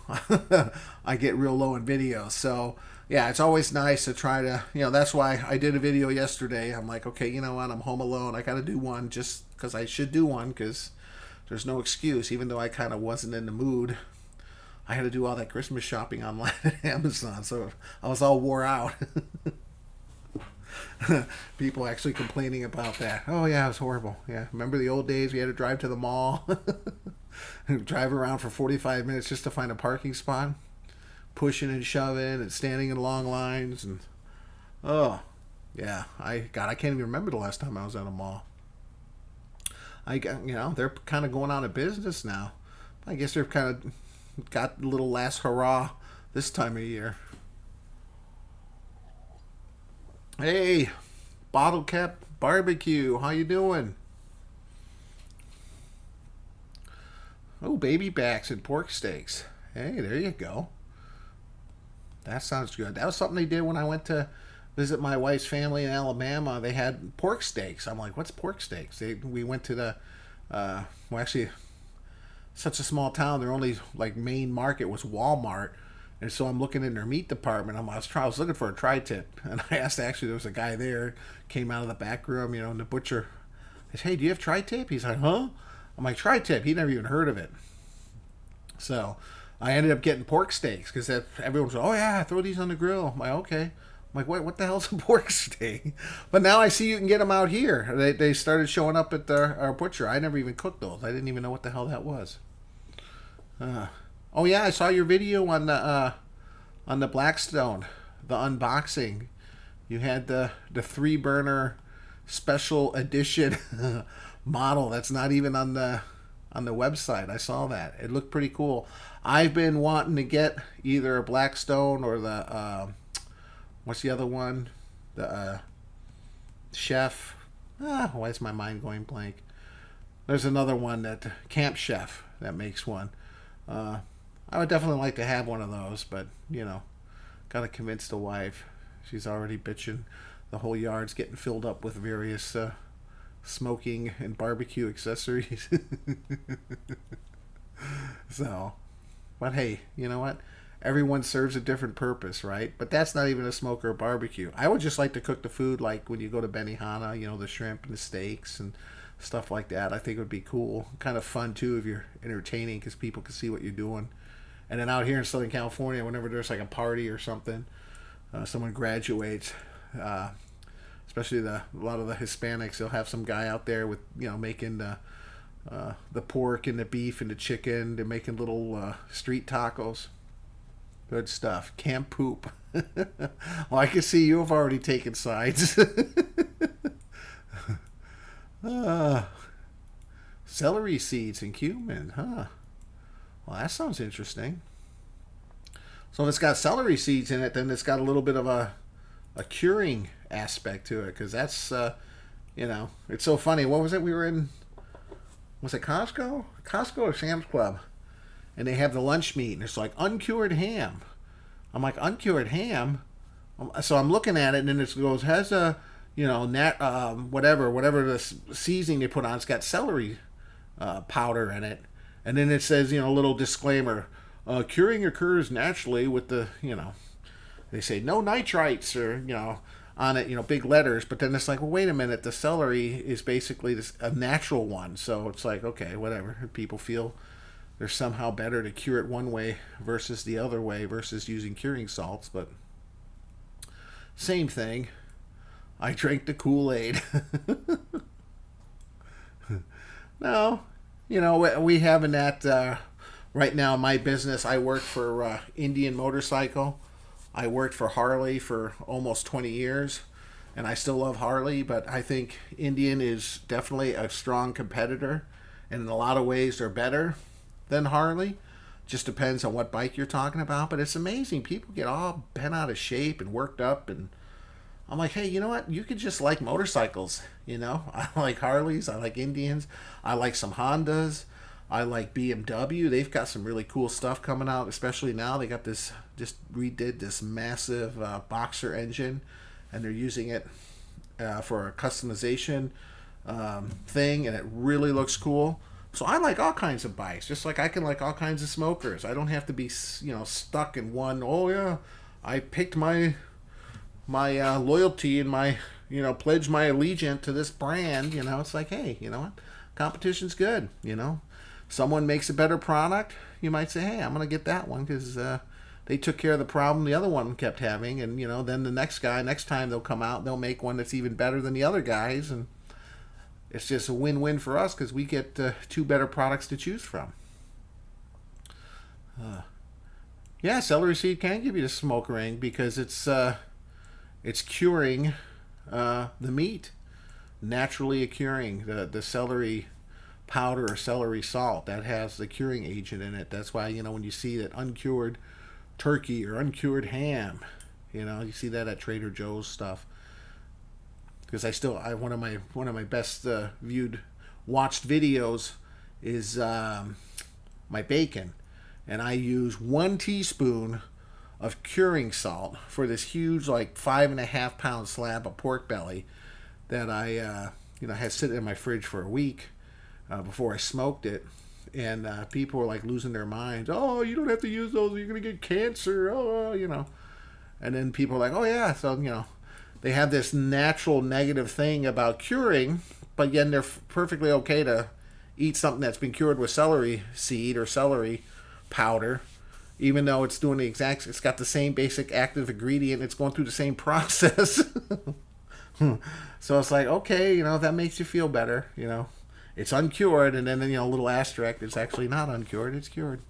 I get real low in videos. So yeah, it's always nice to try to, you know, that's why I did a video yesterday. I'm like, okay, you know what, I'm home alone. I got to do one just because I should do one because there's no excuse, even though I kind of wasn't in the mood. I had to do all that Christmas shopping online at Amazon, so I was all wore out. People actually complaining about that. Oh yeah, it was horrible. Yeah, remember the old days we had to drive to the mall? Drive around for 45 minutes just to find a parking spot? Pushing and shoving and standing in long lines and oh yeah, I can't even remember the last time I was at a mall. They're kind of going out of business now. I guess they're kind of got a little last hurrah this time of year. Hey, Bottle Cap Barbecue, how you doing? Oh, baby backs and pork steaks. Hey, there you go. That sounds good. That was something they did when I went to visit my wife's family in Alabama. They had pork steaks. I'm like, what's pork steaks? We went to the, actually, such a small town. Their only like main market was Walmart. And so I'm looking in their meat department. I was looking for a tri-tip. And I asked, actually, there was a guy there, came out of the back room, you know, and the butcher, I said, hey, do you have tri-tip? He's like, huh? I'm like, tri-tip. He'd never even heard of it. So I ended up getting pork steaks because everyone's like, oh yeah, throw these on the grill. I'm like, okay. I'm like, what the hell's a pork steak? But now I see you can get them out here. They started showing up at our butcher. I never even cooked those. I didn't even know what the hell that was. Oh yeah, I saw your video on the Blackstone, the unboxing. You had the 3-burner special edition model that's not even on the website. I saw that. It looked pretty cool. I've been wanting to get either a Blackstone or the what's the other one? The Chef. Why is my mind going blank? There's another one that Camp Chef that makes one. I would definitely like to have one of those, but you know, gotta convince the wife. She's already bitching. The whole yard's getting filled up with various smoking and barbecue accessories. So, but hey, you know what? Everyone serves a different purpose, right? But that's not even a smoker or barbecue. I would just like to cook the food like when you go to Benihana, you know, the shrimp and the steaks and stuff like that. I think it would be cool. Kind of fun, too, if you're entertaining because people can see what you're doing. And then out here in Southern California, whenever there's like a party or something, someone graduates, especially a lot of the Hispanics, they'll have some guy out there with, you know, making the pork and the beef and the chicken. They're making little street tacos. Good stuff. Camp Poop. Well, I can see you have already taken sides. Celery seeds and cumin, huh? Well, that sounds interesting. So if it's got celery seeds in it, then it's got a little bit of a curing aspect to it, because that's, you know, it's so funny. What was it? We were in, was it Costco or Sam's Club? And they have the lunch meat, and it's like uncured ham. I'm like, uncured ham? So I'm looking at it, and then it goes, has a, whatever the seasoning they put on, it's got celery powder in it. And then it says, a little disclaimer, curing occurs naturally with they say no nitrites or, on it, big letters. But then it's like, well, wait a minute, the celery is basically a natural one. So it's like, okay, whatever. People feel they're somehow better to cure it one way versus the other way versus using curing salts. But same thing. I drank the Kool-Aid. No, we having that right now in my business. I work for Indian Motorcycle. I worked for Harley for almost 20 years, and I still love Harley, but I think Indian is definitely a strong competitor, and in a lot of ways they're better than Harley. Just depends on what bike you're talking about, but it's amazing. People get all bent out of shape and worked up, and I'm like, hey, you know what? You could just like motorcycles, I like Harleys, I like Indians, I like some Hondas, I like BMW. They've got some really cool stuff coming out, especially now. They got this, just redid this massive boxer engine, and they're using it for a customization thing, and it really looks cool. So I like all kinds of bikes, just like I can like all kinds of smokers. I don't have to be, stuck in one. Oh yeah, I picked my loyalty and my pledge my allegiance to this brand. It's like, hey, you know what, competition's good. Someone makes a better product, you might say, hey, I'm gonna get that one because they took care of the problem the other one kept having. And then the next time they'll come out, they'll make one that's even better than the other guys. And it's just a win-win for us because we get two better products to choose from. Yeah, celery seed can give you the smoke ring because it's curing the meat, naturally curing the celery powder or celery salt that has the curing agent in it. That's why when you see that uncured turkey or uncured ham, you see that at Trader Joe's stuff. Because I one of my best watched videos is my bacon, and I use 1 teaspoon of curing salt for this huge, like 5.5 pound slab of pork belly that I had sitting in my fridge for a week before I smoked it. And people were like losing their minds. Oh, you don't have to use those, you're gonna get cancer. And then people are like, oh yeah, so they have this natural negative thing about curing, but yet they're perfectly okay to eat something that's been cured with celery seed or celery powder, even though it's doing it's got the same basic active ingredient, it's going through the same process. So it's like, okay, that makes you feel better, it's uncured, and then a little asterisk, it's actually not uncured, it's cured.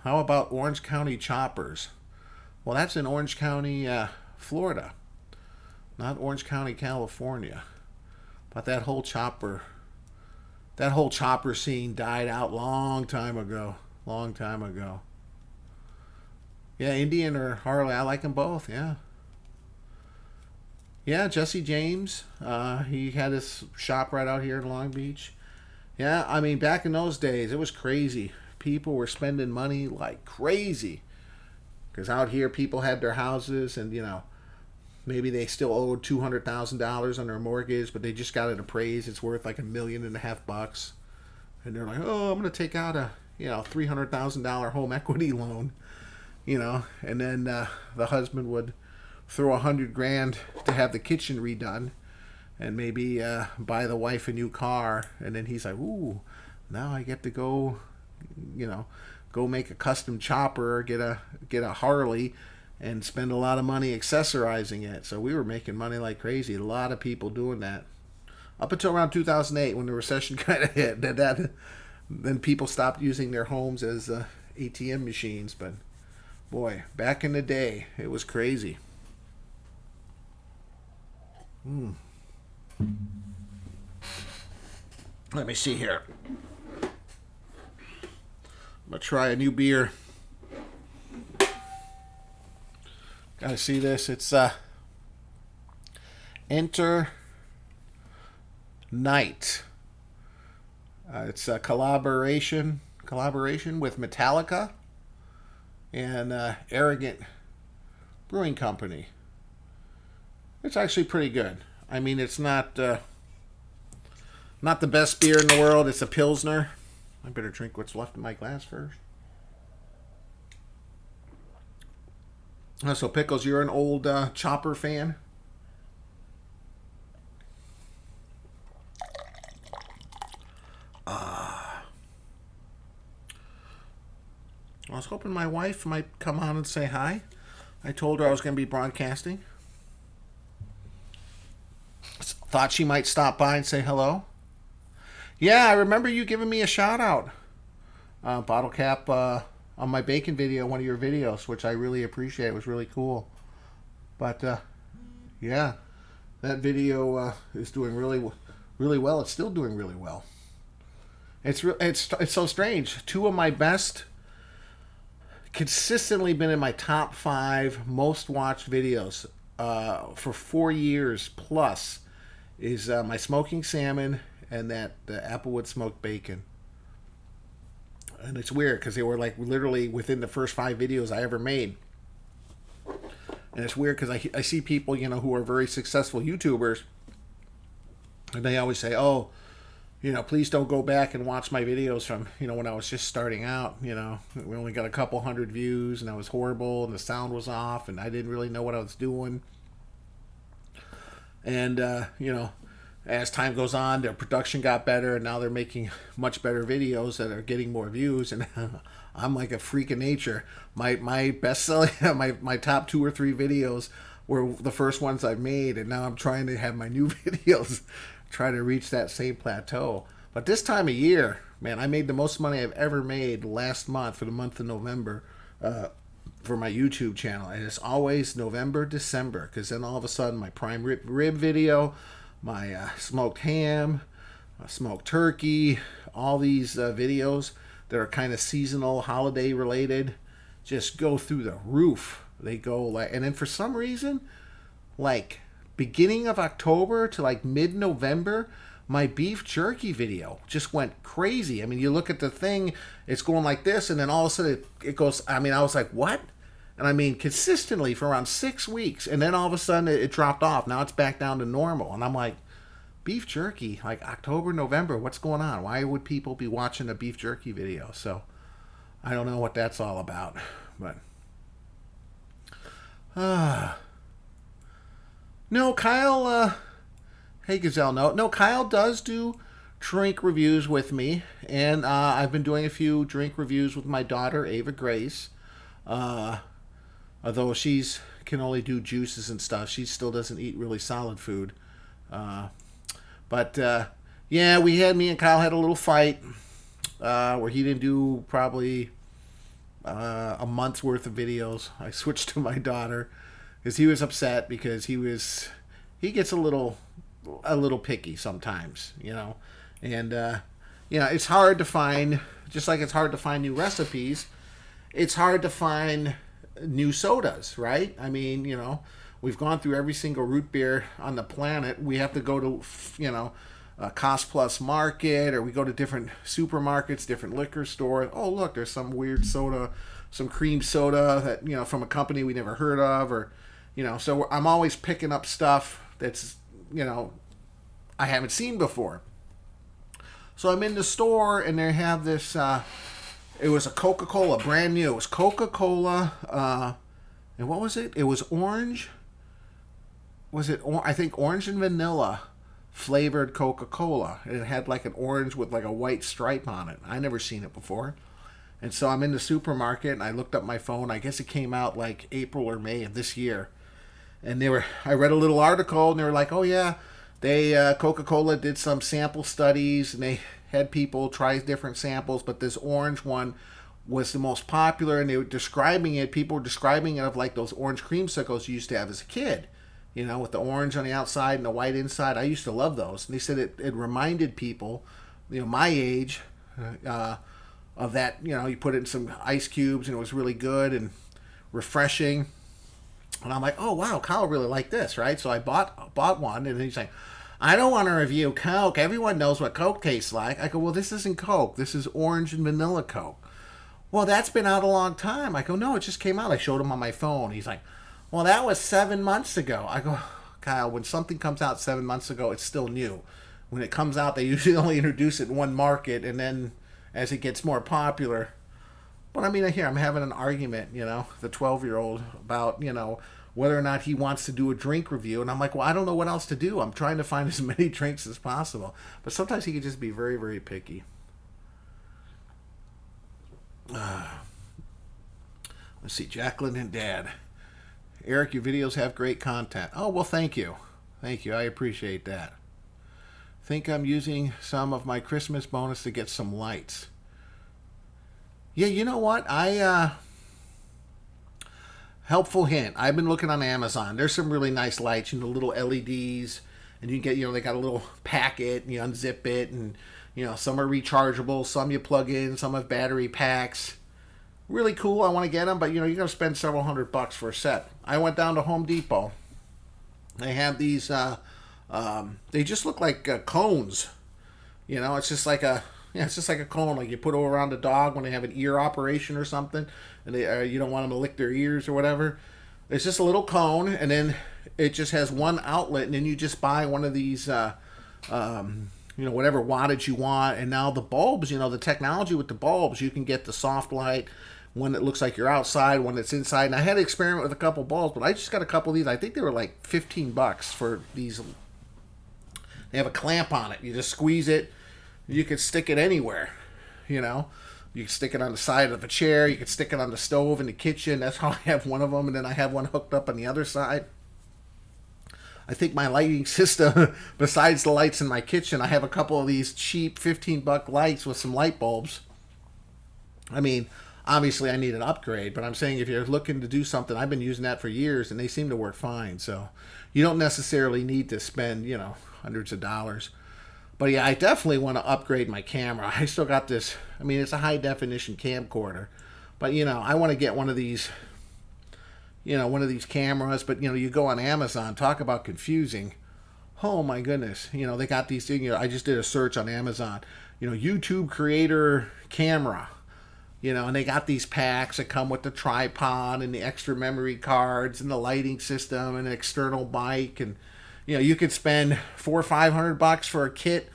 How about Orange County choppers? Well, that's in Orange County, Florida, not Orange County, California. But that whole chopper scene died out long time ago. Yeah, Indian or Harley, I like them both. Yeah, Jesse James, he had his shop right out here in Long Beach. Yeah, I mean, back in those days, it was crazy. People were spending money like crazy. Because out here, people had their houses, and maybe they still owed $200,000 on their mortgage, but they just got it appraised. It's worth like $1.5 million, and they're like, "Oh, I'm gonna take out a $300,000 home equity loan," and then the husband would throw $100,000 to have the kitchen redone, and maybe buy the wife a new car, and then he's like, "Ooh, now I get to go make a custom chopper or get a Harley and spend a lot of money accessorizing it." So we were making money like crazy. A lot of people doing that up until around 2008 when the recession kind of hit. Then people stopped using their homes as ATM machines. But boy, back in the day, it was crazy. Let me see here. I'm going to try a new beer. Gotta see this. It's Enter Night. It's a collaboration with Metallica. and Arrogant Brewing Company. It's actually pretty good. I mean, it's not the best beer in the world. It's a Pilsner. I better drink what's left in my glass first. So, Pickles, you're an old Chopper fan? I was hoping my wife might come on and say hi. I told her I was going to be broadcasting. Thought she might stop by and say hello. Yeah, I remember you giving me a shout out. Bottle cap on my bacon video, one of your videos, which I really appreciate. It was really cool. But yeah, that video is doing really well. It's still doing really well. It's so strange. Two of my best, consistently been in my top 5 most watched videos for 4 years plus is my smoking salmon and the Applewood smoked bacon. And it's weird because they were like literally within the first 5 videos I ever made. And it's weird because I see people, who are very successful YouTubers, and they always say, oh, please don't go back and watch my videos from, when I was just starting out. We only got a couple hundred views and I was horrible and the sound was off and I didn't really know what I was doing. And, as time goes on, their production got better and now they're making much better videos that are getting more views. And I'm like a freak of nature. My best selling, my top 2 or 3 videos were the first ones I've made. And now I'm trying to have my new videos try to reach that same plateau. But this time of year, man, I made the most money I've ever made last month for the month of November for my YouTube channel. And it's always November, December, because then all of a sudden my prime rib video, my smoked ham, smoked turkey, all these videos that are kind of seasonal, holiday related, just go through the roof. They go like, and then for some reason, like beginning of October to like mid-November, my beef jerky video just went crazy. I mean, you look at the thing, it's going like this, and then all of a sudden it goes, I mean, I was like, what? And I mean, consistently for around 6 weeks, and then all of a sudden it dropped off. Now it's back down to normal. And I'm like, beef jerky, like October, November, what's going on? Why would people be watching a beef jerky video? So I don't know what that's all about. But no, Kyle, hey Gazelle, no, Kyle does do drink reviews with me, and I've been doing a few drink reviews with my daughter, Ava Grace. Although she's can only do juices and stuff, she still doesn't eat really solid food. But yeah, me and Kyle had a little fight where he didn't do probably a month's worth of videos. I switched to my daughter because he was upset because he gets a little picky sometimes, and it's hard to find, just like it's hard to find new recipes, it's hard to find new sodas, right? I mean, we've gone through every single root beer on the planet. We have to go to, a Cost Plus market, or we go to different supermarkets, different liquor stores. Oh, look, there's some weird soda, some cream soda that, from a company we never heard of, or, so I'm always picking up stuff that's, I haven't seen before. So I'm in the store and they have this, it was a Coca-Cola, brand new. It was Coca-Cola, and what was it? It was orange. Was it, I think, orange and vanilla flavored Coca-Cola. And it had like an orange with like a white stripe on it. I never seen it before. And so I'm in the supermarket and I looked up my phone. I guess it came out like April or May of this year. And I read a little article and they were like, oh yeah, Coca-Cola did some sample studies and they had people try different samples, but this orange one was the most popular, and they were describing it, people were describing it of like those orange creamsicles you used to have as a kid, with the orange on the outside and the white inside. I used to love those. And they said it reminded people, my age, of that, you put it in some ice cubes and it was really good and refreshing. And I'm like, oh wow, Kyle really liked this, right? So I bought one, and he's like, I don't want to review Coke. Everyone knows what Coke tastes like. I go, well, this isn't Coke. This is orange and vanilla Coke. well, that's been out a long time. I go, no, it just came out. I showed him on my phone. He's like, well, that was 7 months ago. I go, Kyle, when something comes out 7 months ago, it's still new. When it comes out, they usually only introduce it in one market, and then as it gets more popular. But I mean, here I'm having an argument, the 12-year-old about, whether or not he wants to do a drink review. And I'm like, well, I don't know what else to do. I'm trying to find as many drinks as possible. But sometimes he can just be very, very picky. Let's see, Jacqueline and Dad. Eric, your videos have great content. Oh, well, thank you. Thank you. I appreciate that. Think I'm using some of my Christmas bonus to get some lights. Yeah, you know what? Helpful hint. I've been looking on Amazon. There's some really nice lights, little LEDs. And you can get, they got a little packet, and you unzip it. And, some are rechargeable. Some you plug in. Some have battery packs. Really cool. I want to get them. But, you're going to spend several $100 for a set. I went down to Home Depot. They have these, they just look like cones. It's just like it's just like a cone, like you put it around a dog when they have an ear operation or something, and you don't want them to lick their ears or whatever. It's just a little cone, and then it just has one outlet, and then you just buy one of these, whatever wattage you want. And now the bulbs, the technology with the bulbs, you can get the soft light, one that looks like you're outside, one that's inside. And I had to experiment with a couple bulbs, but I just got a couple of these. I think they were like $15 for these. They have a clamp on it. You just squeeze it. You could stick it anywhere, You can stick it on the side of a chair. You can stick it on the stove in the kitchen. That's how I have one of them. And then I have one hooked up on the other side. I think my lighting system, besides the lights in my kitchen, I have a couple of these cheap $15 lights with some light bulbs. I mean, obviously I need an upgrade, but I'm saying if you're looking to do something, I've been using that for years and they seem to work fine. So you don't necessarily need to spend, hundreds of dollars. But yeah, I definitely want to upgrade my camera. I still got this, it's a high definition camcorder. But, I want to get one of these, cameras. But, you go on Amazon, talk about confusing. Oh my goodness. They got these things. I just did a search on Amazon, YouTube creator camera. And they got these packs that come with the tripod and the extra memory cards and the lighting system and an external mic. And, you could spend $400 or $500 for a kit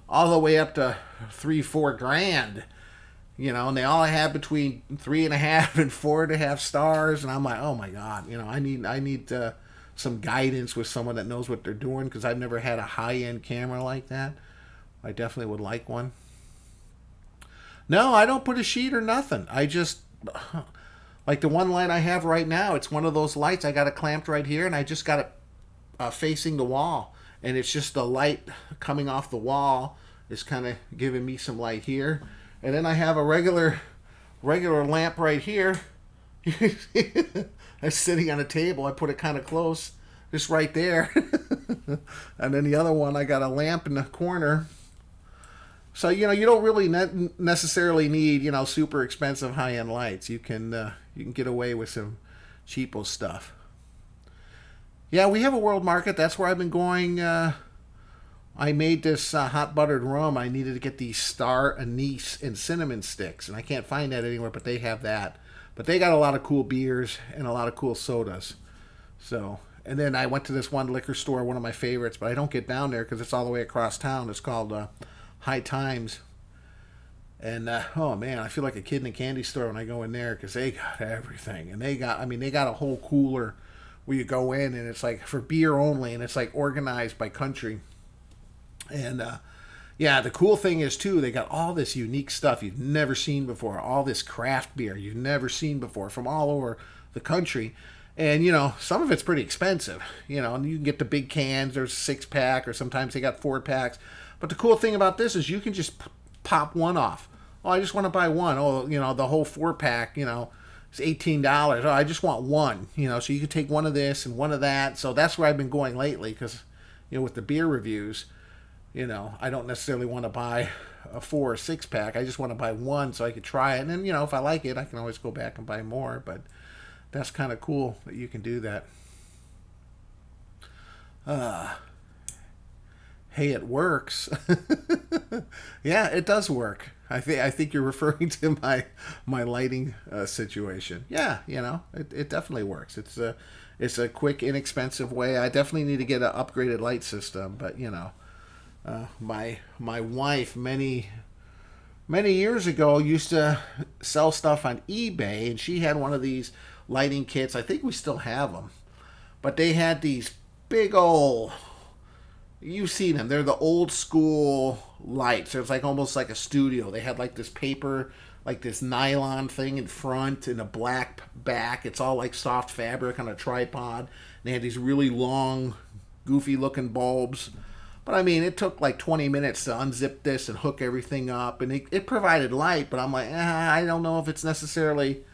all the way up to $3-4 grand. And they all have between 3.5 and 4.5 stars. And I'm like, oh my God, I need some guidance with someone that knows what they're doing, because I've never had a high-end camera like that. I definitely would like one. No, I don't put a sheet or nothing. I just, like the one light I have right now, it's one of those lights. I got it clamped right here, and I just got it facing the wall. And it's just the light coming off the wall is kind of giving me some light here. And then I have a regular lamp right here. It's sitting on a table. I put it kind of close, just right there. And then the other one, I got a lamp in the corner. So, you don't really necessarily need, super expensive high-end lights. You can get away with some cheapo stuff. Yeah, we have a World Market. That's where I've been going. I made this hot buttered rum. I needed to get these star anise and cinnamon sticks, and I can't find that anywhere, but they have that. But they got a lot of cool beers and a lot of cool sodas. So, and then I went to this one liquor store, one of my favorites, but I don't get down there because it's all the way across town. It's called High Times. And oh man, I feel like a kid in a candy store when I go in there, because they got everything. And they got a whole cooler where you go in, and it's like for beer only, and it's like organized by country. And yeah, the cool thing is too, they got all this unique stuff you've never seen before, all this craft beer you've never seen before from all over the country. And some of it's pretty expensive, and you can get the big cans. There's a 6-pack, or sometimes they got 4-packs. But the cool thing about this is you can just pop one off. Oh, I just want to buy one. Oh, the whole 4-pack, it's $18. Oh, I just want one, so you can take one of this and one of that. So that's where I've been going lately, because, with the beer reviews, I don't necessarily want to buy a 4 or 6-pack. I just want to buy one so I could try it. And then, if I like it, I can always go back and buy more. But that's kind of cool that you can do that. Hey, it works. Yeah, it does work. I think you're referring to my lighting situation. Yeah, it definitely works. It's a quick, inexpensive way. I definitely need to get an upgraded light system, but my wife many years ago used to sell stuff on eBay, and she had one of these lighting kits. I think we still have them, but they had these big old. You've seen them. They're the old school lights. It's like almost like a studio. They had like this paper, like this nylon thing in front and a black back. It's all like soft fabric on a tripod. And they had these really long, goofy looking bulbs. But I mean, it took like 20 minutes to unzip this and hook everything up. And it provided light, but I'm like, I don't know if it's necessarily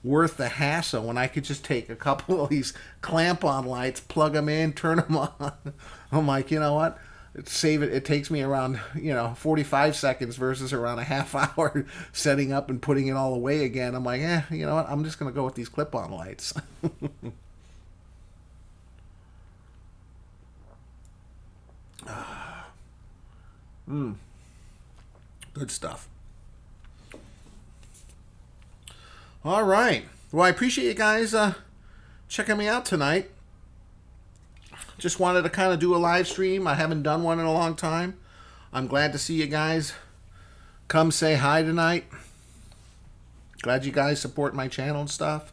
worth the hassle when I could just take a couple of these clamp-on lights, plug them in, turn them on. I'm like, you know what? It takes me around 45 seconds versus around a half hour setting up and putting it all away again. I'm like, you know what? I'm just gonna go with these clip-on lights. Good stuff. All right. Well, I appreciate you guys checking me out tonight. Just wanted to kind of do a live stream. I haven't done one in a long time. I'm glad to see you guys come say hi tonight. Glad you guys support my channel and stuff.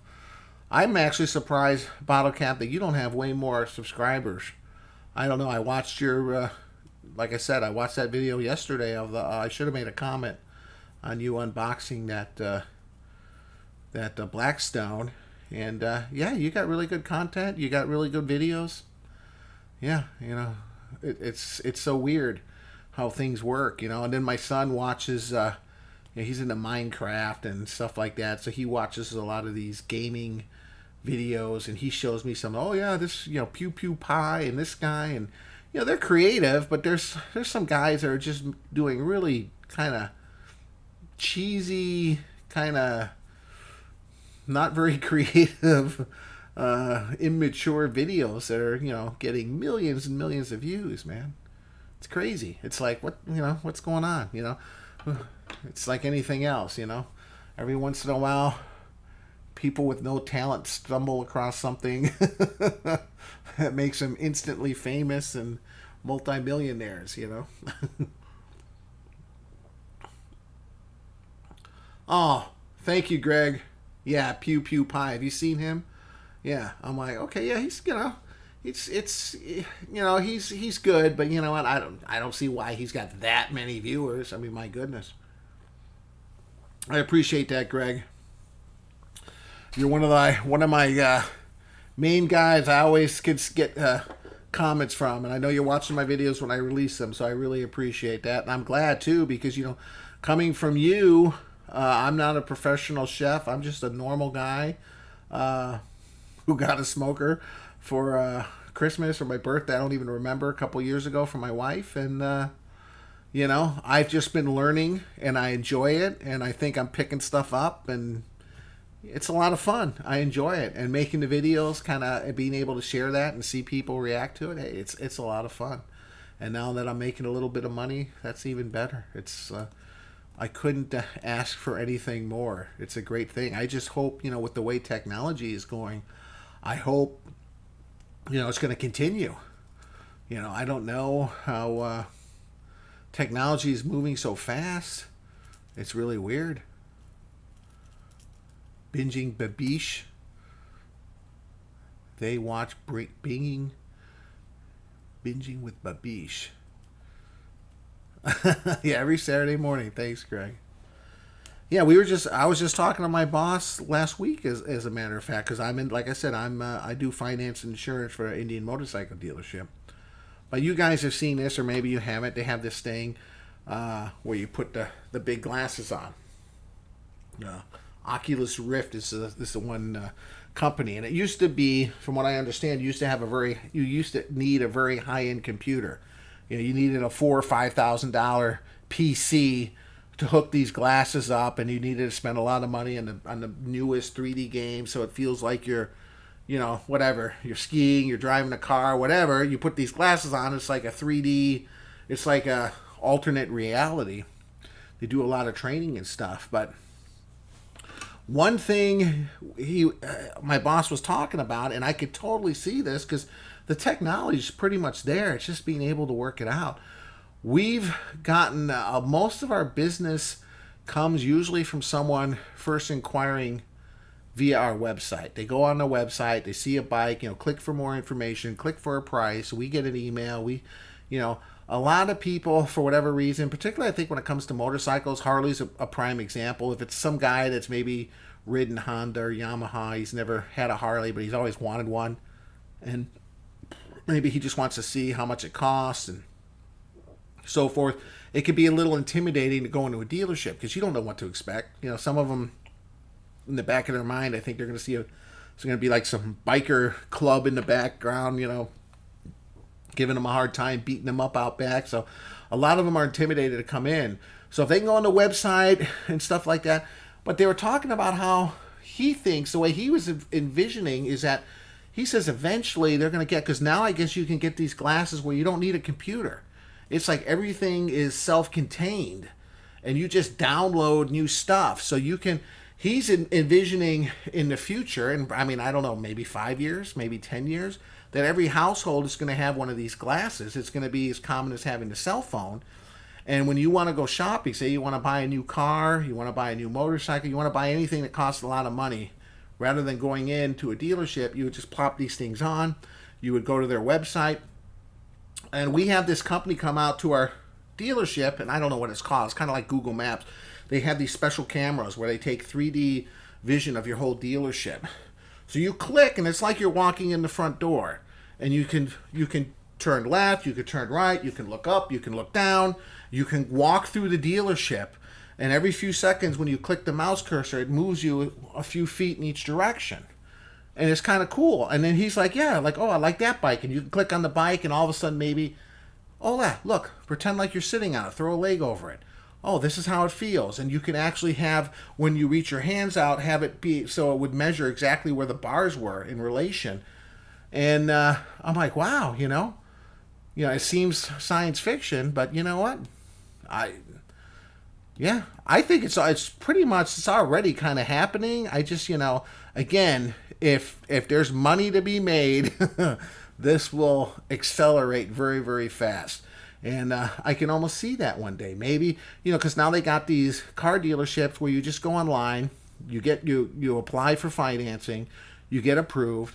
I'm actually surprised, Bottle Cap, that you don't have way more subscribers. I don't know. I watched your, like I said, I watched that video yesterday of the. I should have made a comment on you unboxing that Blackstone, and yeah, you got really good content. You got really good videos. Yeah, it's so weird how things work, And then my son watches. He's into Minecraft and stuff like that, so he watches a lot of these gaming videos, and he shows me some. Oh yeah, this Pew Pew Pie and this guy, and they're creative, but there's some guys that are just doing really kind of cheesy, kind of not very creative, immature videos that are getting millions and millions of views. Man, it's crazy. It's like what's going on? It's like anything else. Every once in a while, people with no talent stumble across something that makes them instantly famous and multimillionaires. Oh, thank you, Greg. Yeah, Pew Pew Pie. Have you seen him? Yeah, I'm like, okay, yeah, he's he's good, but you know what? I don't see why he's got that many viewers. I mean, my goodness. I appreciate that, Greg. You're one of my main guys I always get comments from, and I know you're watching my videos when I release them, so I really appreciate that, and I'm glad too because coming from you. I'm not a professional chef. I'm just a normal guy who got a smoker for Christmas or my birthday. I don't even remember, a couple years ago from my wife. And, I've just been learning and I enjoy it. And I think I'm picking stuff up and it's a lot of fun. I enjoy it. And making the videos, kind of being able to share that and see people react to it, hey, it's a lot of fun. And now that I'm making a little bit of money, that's even better. I couldn't ask for anything more. It's a great thing. I just hope, with the way technology is going, I hope, it's going to continue. I don't know how technology is moving so fast. It's really weird. Binging Babish. They watch Binging with Babish. Yeah, every Saturday morning. Thanks, Greg. Yeah, I was just talking to my boss last week, as a matter of fact, because like I said, I do finance and insurance for an Indian motorcycle dealership. But you guys have seen this, or maybe you haven't. They have this thing where you put the big glasses on. Oculus Rift is the one company, and it used to be, from what I understand, you used to need a very high-end computer. You needed a $4,000 or $5,000 PC to hook these glasses up, and you needed to spend a lot of money on the newest 3D games, so it feels like you're, whatever. You're skiing, you're driving a car, whatever. You put these glasses on, it's like a 3D, it's like a alternate reality. they do a lot of training and stuff. But one thing my boss was talking about, and I could totally see this because the technology is pretty much there. It's just being able to work it out. We've gotten most of our business comes usually from someone first inquiring via our website. They go on the website, they see a bike, click for more information, click for a price. We get an email. A lot of people, for whatever reason, particularly I think when it comes to motorcycles, Harley's a prime example. If it's some guy that's maybe ridden Honda or Yamaha, he's never had a Harley, but he's always wanted one, and maybe he just wants to see how much it costs and so forth. It can be a little intimidating to go into a dealership because you don't know what to expect. Some of them, in the back of their mind, I think they're going to see it's going to be like some biker club in the background, giving them a hard time, beating them up out back. So a lot of them are intimidated to come in. So if they can go on the website and stuff like that. But they were talking about how he thinks, the way he was envisioning is that he says eventually they're going to get, because now I guess you can get these glasses where you don't need a computer. It's like everything is self-contained and you just download new stuff. So you can, he's envisioning in the future, and I mean, I don't know, maybe 5 years, maybe 10 years, that every household is going to have one of these glasses. It's going to be as common as having a cell phone. And when you want to go shopping, say you want to buy a new car, you want to buy a new motorcycle, you want to buy anything that costs a lot of money, rather than going into a dealership, you would just plop these things on. You would go to their website. And we have this company come out to our dealership, and I don't know what it's called. It's kind of like Google Maps. They have these special cameras where they take 3D vision of your whole dealership. So you click, and it's like you're walking in the front door. And you can turn left, you can turn right, you can look up, you can look down, you can walk through the dealership. And every few seconds when you click the mouse cursor, it moves you a few feet in each direction. And it's kind of cool. And then he's like, yeah, like, oh, I like that bike. And you can click on the bike, and all of a sudden maybe, oh, look, pretend like you're sitting on it. Throw a leg over it. Oh, this is how it feels. And you can actually have, when you reach your hands out, have it be so it would measure exactly where the bars were in relation. And I'm like, wow, it seems science fiction, but you know what? I think it's pretty much, it's already kind of happening. I just, again, if there's money to be made, this will accelerate very, very fast. And I can almost see that one day. Maybe, because now they got these car dealerships where you just go online, you apply for financing, you get approved,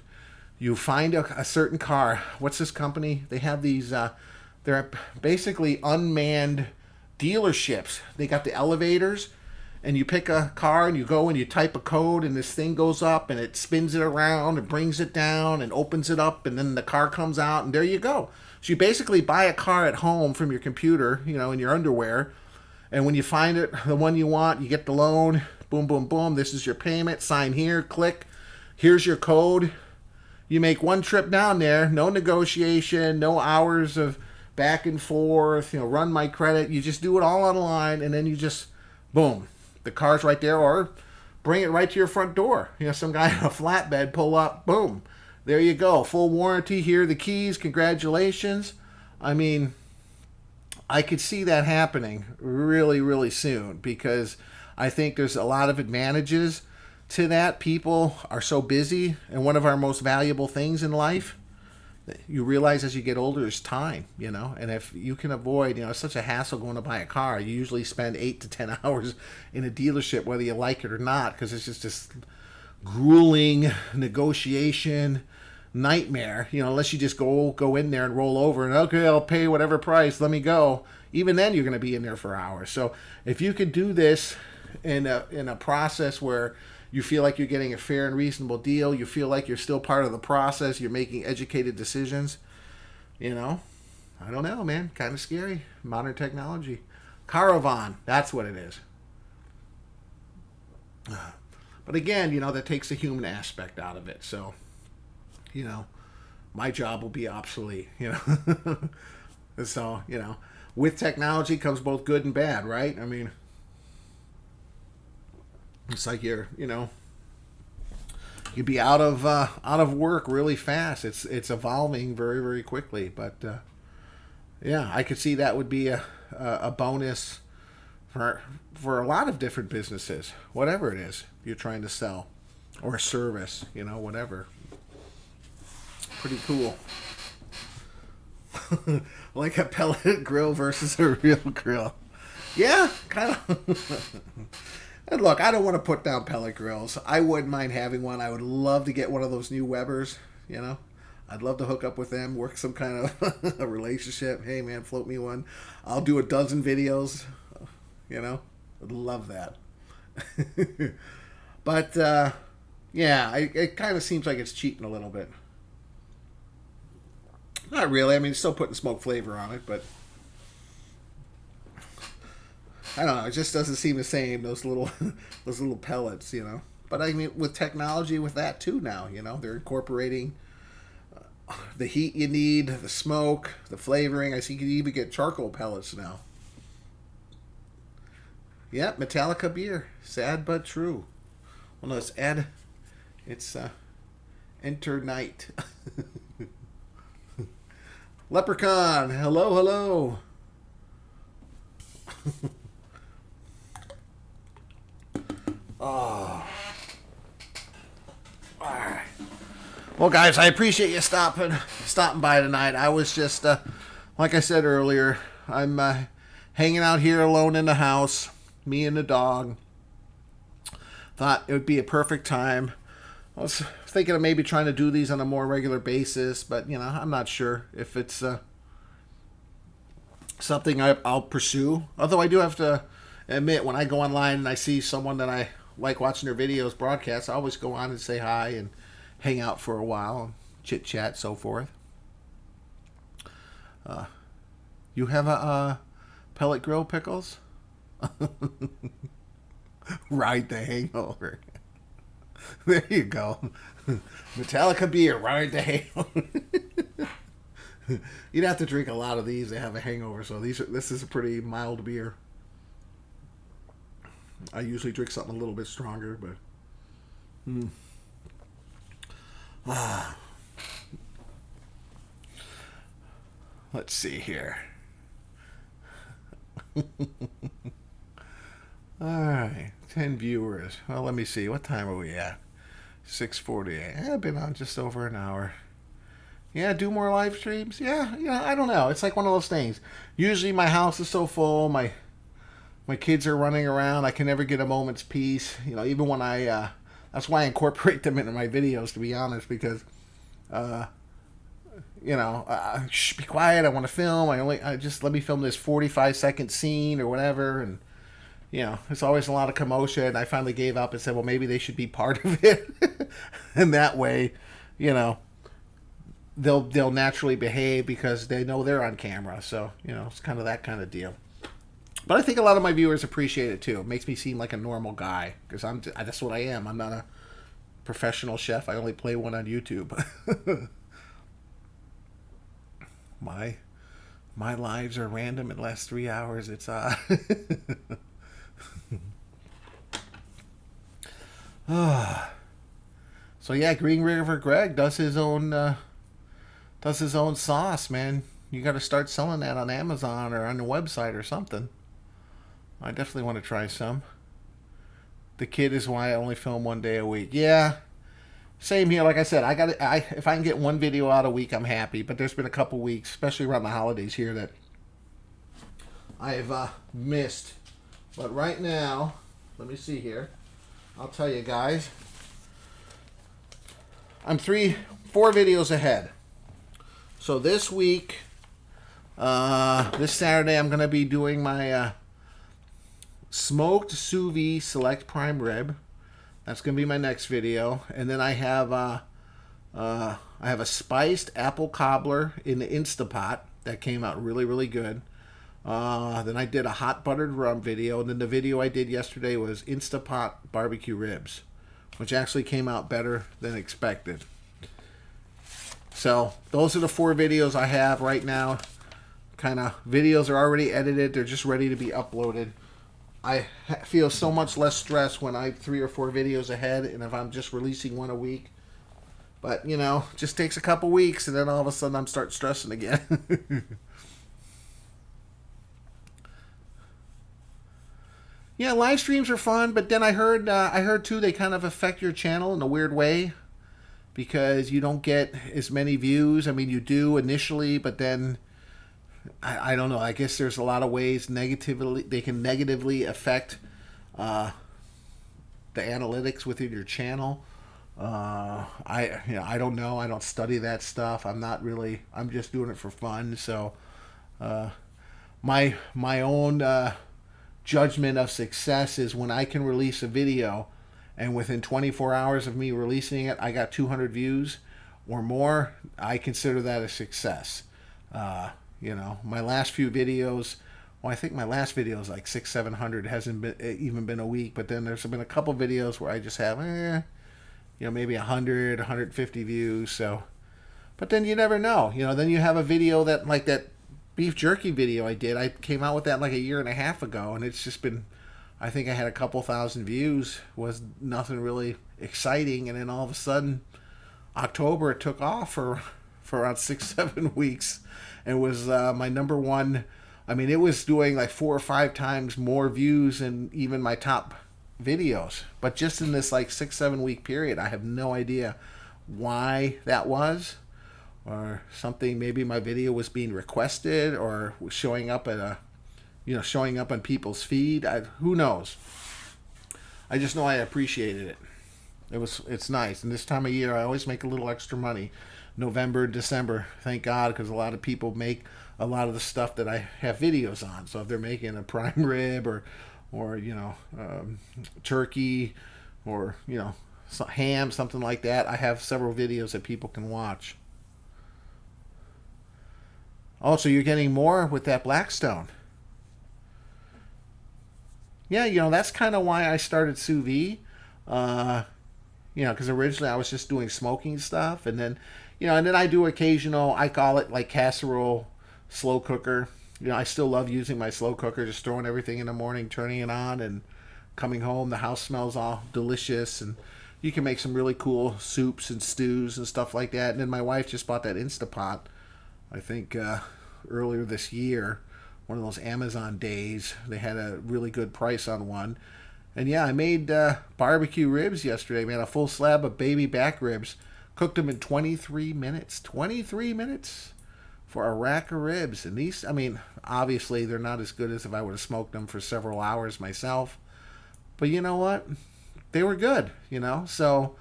you find a certain car. What's this company? They have these, they're basically unmanned dealerships. They got the elevators, and you pick a car and you go and you type a code, and this thing goes up and it spins it around and brings it down and opens it up, and then the car comes out, and there you go. So you basically buy a car at home from your computer, in your underwear, and when you find it, the one you want, you get the loan, boom, boom, boom, this is your payment, sign here, click, here's your code. You make one trip down there, no negotiation, no hours of back and forth, run my credit. You just do it all online, and then you just, boom, the car's right there, or bring it right to your front door. Some guy on a flatbed, pull up, boom, there you go. Full warranty, here are the keys, congratulations. I mean, I could see that happening really, really soon, because I think there's a lot of advantages to that. People are so busy, and one of our most valuable things in life, you realize as you get older, is time, and if you can avoid, it's such a hassle going to buy a car. You usually spend 8 to 10 hours in a dealership, whether you like it or not, because it's just this grueling negotiation nightmare, unless you just go in there and roll over and, okay, I'll pay whatever price, let me go. Even then, you're going to be in there for hours. So if you could do this in a process where you feel like you're getting a fair and reasonable deal, you feel like you're still part of the process, you're making educated decisions, I don't know, man. Kind of scary. Modern technology. Caravan, that's what it is. But again, that takes the human aspect out of it. So, my job will be obsolete, So, with technology comes both good and bad, right? I mean, it's like you'd be out of work really fast. It's evolving very, very quickly. But yeah, I could see that would be a bonus for a lot of different businesses, whatever it is you're trying to sell, or a service, whatever. Pretty cool. Like a pellet grill versus a real grill. Yeah, kind of. And look, I don't want to put down pellet grills. I wouldn't mind having one. I would love to get one of those new Webers, I'd love to hook up with them, work some kind of a relationship. Hey, man, float me one. I'll do a dozen videos, I'd love that. But, yeah, it kind of seems like it's cheating a little bit. Not really. I mean, it's still putting smoke flavor on it, but I don't know. It just doesn't seem the same. Those little pellets, But I mean, with technology, with that too now, they're incorporating the heat you need, the smoke, the flavoring. I see you can even get charcoal pellets now. Yep, Metallica beer. Sad but true. Well, no, it's Enter Night. Leprechaun, hello. Oh. All right. Well, guys, I appreciate you stopping by tonight. I was just, like I said earlier, I'm hanging out here alone in the house, me and the dog. Thought it would be a perfect time. I was thinking of maybe trying to do these on a more regular basis, but, I'm not sure if it's something I'll pursue. Although I do have to admit, when I go online and I see someone that I like watching their videos broadcast, I always go on and say hi and hang out for a while, and chit-chat, so forth. You have a pellet grill, Pickles? Ride the hangover. There you go. Metallica beer, ride the hangover. You'd have to drink a lot of these to have a hangover, so this is a pretty mild beer. I usually drink something a little bit stronger, but... Let's see here. Alright, 10 viewers. Well, let me see. What time are we at? 6:48. I've been on just over an hour. Yeah, do more live streams? Yeah, I don't know. It's like one of those things. Usually my house is so full, my kids are running around, I can never get a moment's peace. Even when that's why I incorporate them into my videos, to be honest, because, shh, be quiet, I want to film, I just let me film this 45-second scene or whatever, and, it's always a lot of commotion. I finally gave up and said, well, maybe they should be part of it, and that way, they'll naturally behave because they know they're on camera, so, it's kind of that kind of deal. But I think a lot of my viewers appreciate it too. It makes me seem like a normal guy, because that's what I am. I'm not a professional chef. I only play one on YouTube. My lives are random. It lasts 3 hours. It's So yeah, Green River Greg does his own sauce, man. You got to start selling that on Amazon or on the website or something. I definitely want to try some. The kid is why I only film 1 day a week. Yeah, same here. Like I said, if I can get one video out a week, I'm happy. But there's been a couple weeks, especially around the holidays here, that I've missed. But right now, let me see here. I'll tell you guys, I'm 4 videos ahead. So this week, this Saturday, I'm going to be doing my smoked sous vide select prime rib. That's going to be my next video. And then I have a spiced apple cobbler in the Instapot that came out really, really good. Then I did a hot buttered rum video, and then the video I did yesterday was Instapot barbecue ribs, which actually came out better than expected. So those are the 4 videos I have right now. Videos are already edited. They're just ready to be uploaded. I feel so much less stress when I'm 3 or 4 videos ahead, and if I'm just releasing one a week. But, it just takes a couple weeks, and then all of a sudden I'm start stressing again. Yeah, live streams are fun, but then I heard too they kind of affect your channel in a weird way because you don't get as many views. I mean, you do initially, but then I don't know. I guess there's a lot of ways negatively they can negatively affect uh, the analytics within your channel. I don't know. I don't study that stuff. I'm not really. I'm just doing it for fun. So uh, my own judgment of success is when I can release a video, and within 24 hours of me releasing it, I got 200 views or more. I consider that a success. Uh, my last few videos. Well, I think my last video is like 600, 700. Hasn't been even been a week, but then there's been a couple videos where I just have, maybe 100, 150 views. So, but then you never know. Then you have a video that like that beef jerky video I did. I came out with that like a year and a half ago, and it's just been. I think I had a couple thousand views. Was nothing really exciting, and then all of a sudden, October it took off for around 6, 7 weeks, and was my number one. I mean, it was doing like 4 or 5 times more views than even my top videos. But just in this like 6, 7 week period, I have no idea why that was, or something. Maybe my video was being requested or was showing up at showing up on people's feed. Who knows? I just know I appreciated it. It's nice. And this time of year, I always make a little extra money. November, December, thank God, because a lot of people make a lot of the stuff that I have videos on. So if they're making a prime rib or turkey or ham, something like that, I have several videos that people can watch. Oh, so you're getting more with that Blackstone. Yeah, that's kind of why I started Sous Vide. Because originally I was just doing smoking stuff, and then, and then I do occasional. I call it like casserole, slow cooker. I still love using my slow cooker, just throwing everything in the morning, turning it on, and coming home. The house smells all delicious, and you can make some really cool soups and stews and stuff like that. And then my wife just bought that Instapot, I think earlier this year, one of those Amazon days. They had a really good price on one. And yeah, I made barbecue ribs yesterday. Made a full slab of baby back ribs. Cooked them in 23 minutes. 23 minutes for a rack of ribs. And these, I mean, obviously they're not as good as if I would have smoked them for several hours myself. But you know what? They were good, So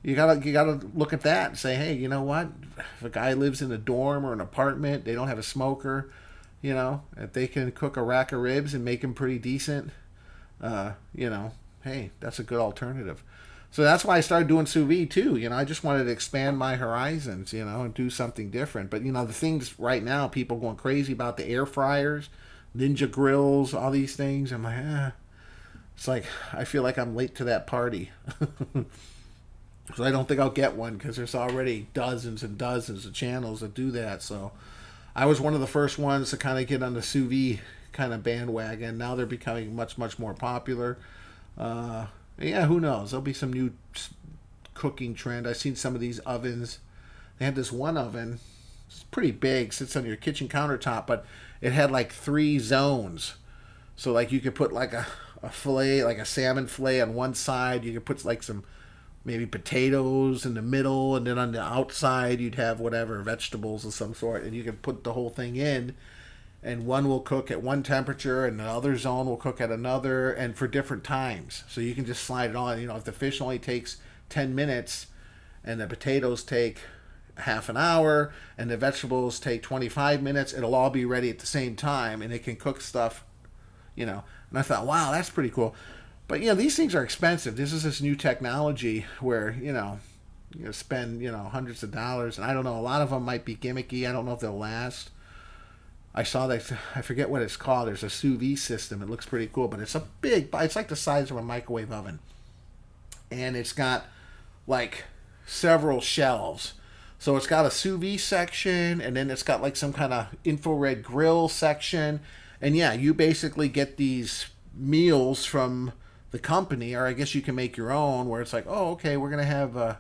you gotta look at that and say, hey, you know what? If a guy lives in a dorm or an apartment, they don't have a smoker, if they can cook a rack of ribs and make them pretty decent, hey, that's a good alternative. So that's why I started doing sous vide too. I just wanted to expand my horizons, and do something different. But the things right now, people going crazy about the air fryers, Ninja grills, all these things. I'm like, it's like I feel like I'm late to that party. So I don't think I'll get one because there's already dozens and dozens of channels that do that. So I was one of the first ones to kind of get on the sous vide kind of bandwagon. Now they're becoming much, much more popular. Yeah, who knows? There'll be some new cooking trend. I've seen some of these ovens. They had this one oven. It's pretty big. Sits on your kitchen countertop, but it had like 3 zones. So like you could put like a fillet, like a salmon fillet on one side. You could put like some maybe potatoes in the middle, and then on the outside you'd have whatever vegetables of some sort, and you can put the whole thing in, and one will cook at one temperature and the other zone will cook at another, and for different times. So you can just slide it on. If the fish only takes 10 minutes and the potatoes take half an hour and the vegetables take 25 minutes, it'll all be ready at the same time, and it can cook stuff, and I thought, wow, that's pretty cool. But these things are expensive. This is this new technology where you spend hundreds of dollars, and I don't know. A lot of them might be gimmicky. I don't know if they'll last. I saw that, I forget what it's called. There's a sous vide system. It looks pretty cool, but it's it's like the size of a microwave oven, and it's got like several shelves. So it's got a sous vide section, and then it's got like some kind of infrared grill section, and yeah, you basically get these meals from the company, or I guess you can make your own, where it's like, oh, okay, we're gonna have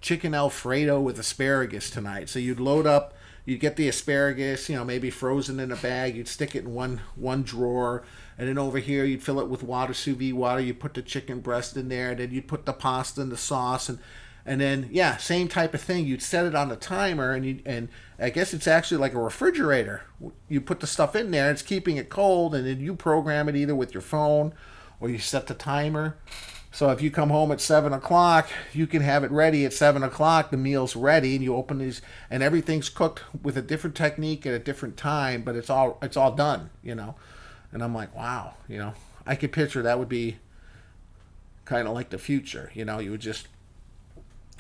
chicken Alfredo with asparagus tonight. So you'd load up you'd get the asparagus, maybe frozen in a bag. You'd stick it in one drawer, and then over here you'd fill it with water, sous vide water. You put the chicken breast in there, and then you'd put the pasta and the sauce, and then yeah, same type of thing. You'd set it on the timer, and I guess it's actually like a refrigerator. You put the stuff in there, it's keeping it cold, and then you program it either with your phone or you set the timer. So if you come home at 7 o'clock, you can have it ready at 7 o'clock. The meal's ready, and you open these, and everything's cooked with a different technique at a different time, but it's all done, And I'm like, wow, I could picture that would be kind of like the future. You would just,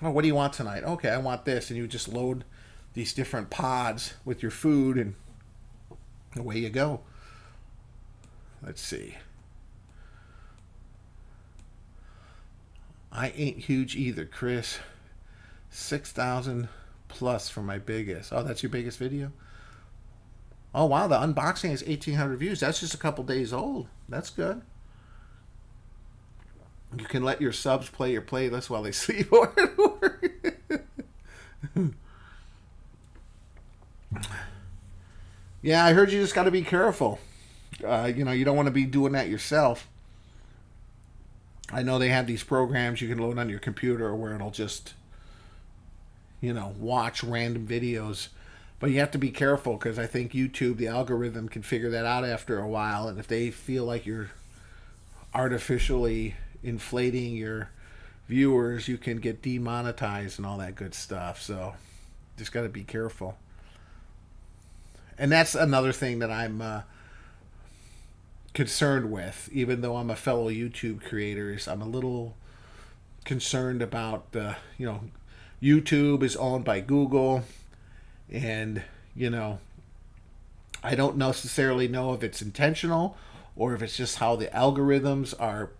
oh, what do you want tonight? Okay, I want this, and you would just load these different pods with your food, and away you go. Let's see. I ain't huge either, Chris. 6,000 plus for my biggest. Oh, that's your biggest video? Oh, wow. The unboxing has 1,800 views. That's just a couple days old. That's good. You can let your subs play your playlist while they sleep. Yeah, I heard you just got to be careful. You don't want to be doing that yourself. I know they have these programs you can load on your computer where it'll just, watch random videos. But you have to be careful because I think YouTube, the algorithm, can figure that out after a while. And if they feel like you're artificially inflating your viewers, you can get demonetized and all that good stuff. So just got to be careful. And that's another thing that I'm concerned with, even though I'm a fellow YouTube creator, is I'm a little concerned about YouTube is owned by Google, and I don't necessarily know if it's intentional or if it's just how the algorithms are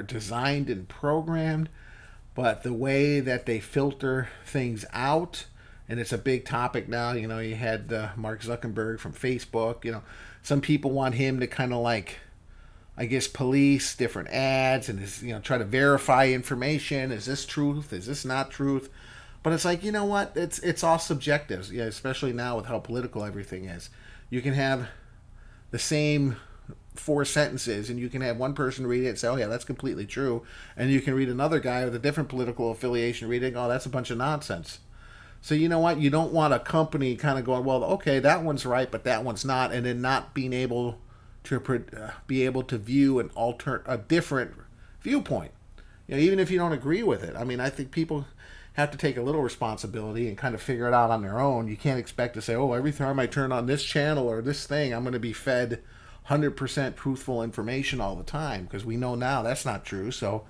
designed and programmed, but the way that they filter things out, and it's a big topic now. You had Mark Zuckerberg from Facebook. Some people want him to kind of like, I guess, police different ads and try to verify information. Is this truth? Is this not truth? But it's like, what? It's all subjective. Yeah, especially now with how political everything is. You can have the same 4 sentences, and you can have one person read it and say, oh yeah, that's completely true, and you can read another guy with a different political affiliation reading, oh, that's a bunch of nonsense. So you know what? You don't want a company kind of going, well, okay, that one's right, but that one's not, and then not being able to view a different viewpoint. Even if you don't agree with it. I mean, I think people have to take a little responsibility and kind of figure it out on their own. You can't expect to say, oh, every time I turn on this channel or this thing, I'm going to be fed 100% truthful information all the time, because we know now that's not true. So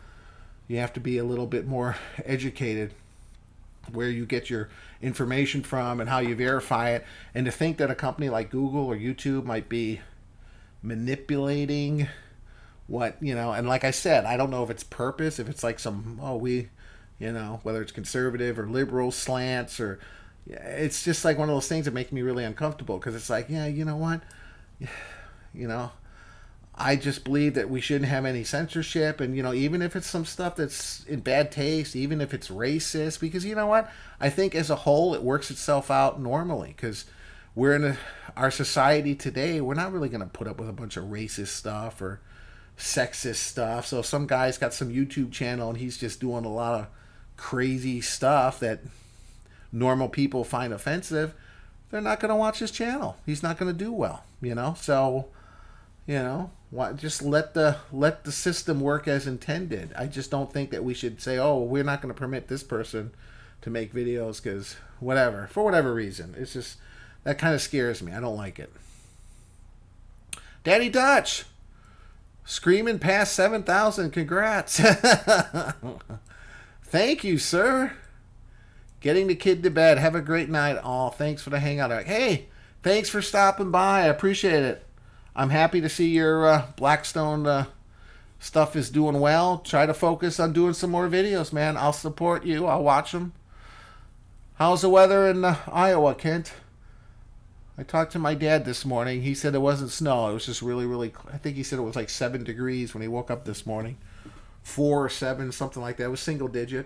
you have to be a little bit more educated where you get your information from and how you verify it. And to think that a company like Google or YouTube might be manipulating and like I said, I don't know if it's purpose, if it's like some, whether it's conservative or liberal slants, or it's just like one of those things that make me really uncomfortable, because it's like, yeah, you know what? I just believe that we shouldn't have any censorship, and even if it's some stuff that's in bad taste, even if it's racist, because you know what? I think as a whole it works itself out normally, because we're in our society today, we're not really going to put up with a bunch of racist stuff or sexist stuff. So if some guy's got some YouTube channel and he's just doing a lot of crazy stuff that normal people find offensive, they're not going to watch his channel. He's not going to do well, So, just let the system work as intended. I just don't think that we should say, oh, we're not going to permit this person to make videos because for whatever reason. It's just, that kind of scares me. I don't like it. Daddy Dutch, screaming past 7,000. Congrats. Thank you, sir. Getting the kid to bed. Have a great night. Oh, thanks for the hangout. Hey, thanks for stopping by. I appreciate it. I'm happy to see your Blackstone stuff is doing well. Try to focus on doing some more videos, man. I'll support you. I'll watch them. How's the weather in Iowa, Kent? I talked to my dad this morning. He said it wasn't snow. It was just really, really, I think he said it was like 7 degrees when he woke up this morning. 4 or 7, something like that. It was single digit.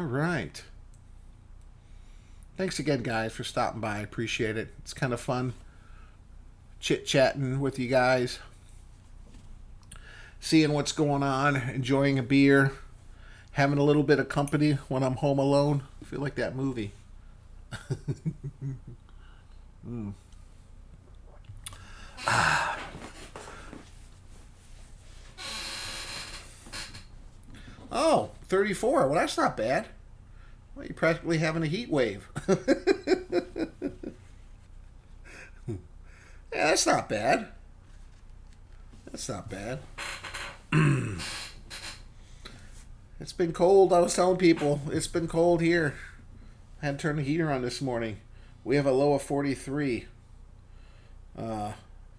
right. Thanks again, guys, for stopping by. I appreciate it. It's kind of fun chit-chatting with you guys, seeing what's going on, enjoying a beer, having a little bit of company when I'm home alone. I feel like that movie. mm. Oh, 34. Well, that's not bad. Well, you're practically having a heat wave. Yeah, that's not bad. That's not bad. It's been cold. I was telling people it's been cold here. I had to turn the heater on this morning. We have a low of 43.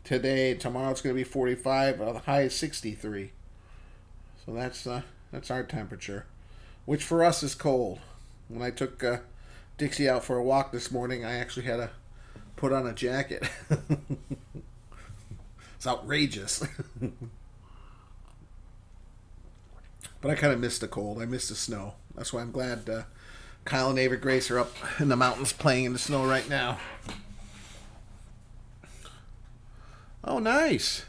Today, tomorrow it's going to be 45. The high is 63. So that's our temperature, which for us is cold. When I took Dixie out for a walk this morning, I actually had to put on a jacket. It's outrageous. But I kind of missed the cold. I missed the snow. That's why I'm glad Kyle and Ava Grace are up in the mountains playing in the snow right now. Oh, nice.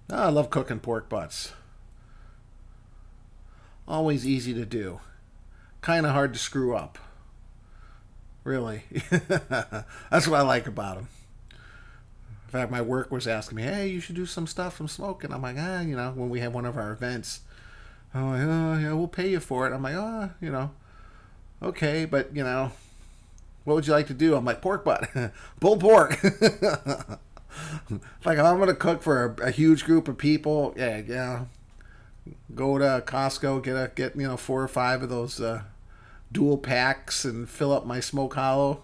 Oh, I love cooking pork butts. Always easy to do. Kind of hard to screw up. Really. That's what I like about them. In fact, my work was asking me, hey, you should do some stuff from Smo'King. I'm like, when we have one of our events. I'm like, oh, yeah, we'll pay you for it. I'm like, okay, but, what would you like to do? I'm like, pork butt. Pulled pork. Like, if I'm going to cook for a huge group of people, yeah. Go to Costco, get 4 or 5 of those dual packs and fill up my smoke hollow.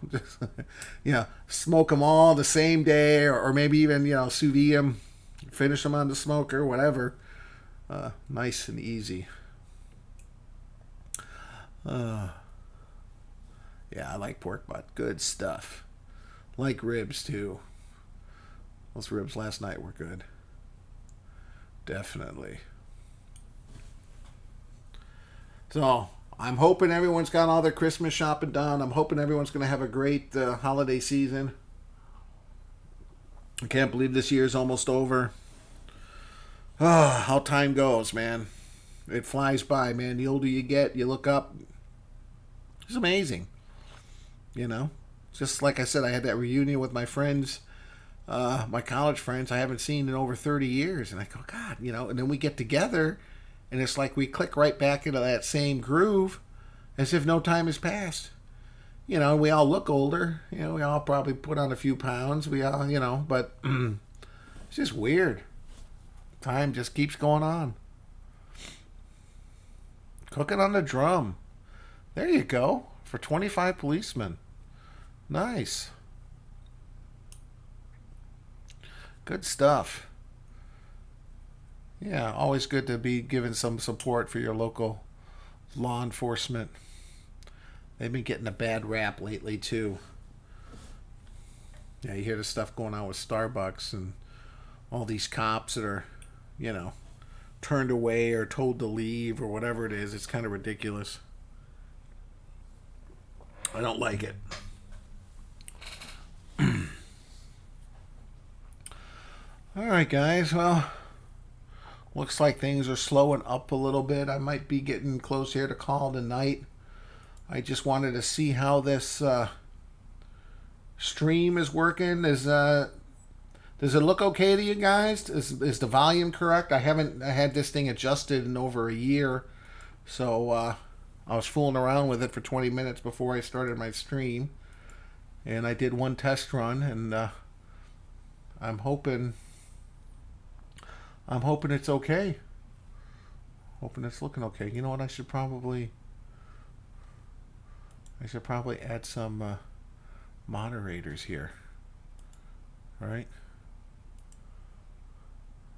Smoke them all the same day, or maybe even sous vide them, finish them on the smoker, whatever. Nice and easy. Yeah, I like pork butt. Good stuff. Like ribs too. Those ribs last night were good. Definitely. So I'm hoping everyone's got all their Christmas shopping done. I'm hoping everyone's going to have a great holiday season. I can't believe this year's almost over. Oh, how time goes, man. It flies by, man. The older you get, you look up. It's amazing. Just like I said, I had that reunion with my friends, my college friends I haven't seen in over 30 years. And I go, God, and then we get together. And it's like we click right back into that same groove as if no time has passed. We all look older. We all probably put on a few pounds. We all, but it's just weird. Time just keeps going on. Cooking on the drum. There you go. For 25 policemen. Nice. Good stuff. Yeah, always good to be given some support for your local law enforcement. They've been getting a bad rap lately, too. Yeah, you hear the stuff going on with Starbucks and all these cops that are, turned away or told to leave or whatever it is. It's kind of ridiculous. I don't like it. All right, guys. Well, looks like things are slowing up a little bit. I might be getting close here to call tonight. I just wanted to see how this stream is working. Does it look okay to you guys? Is the volume correct? I haven't had this thing adjusted in over a year. So I was fooling around with it for 20 minutes before I started my stream. And I did one test run, and I'm hoping it's okay. Hoping it's looking okay. You know what? I should probably add some moderators here. All right.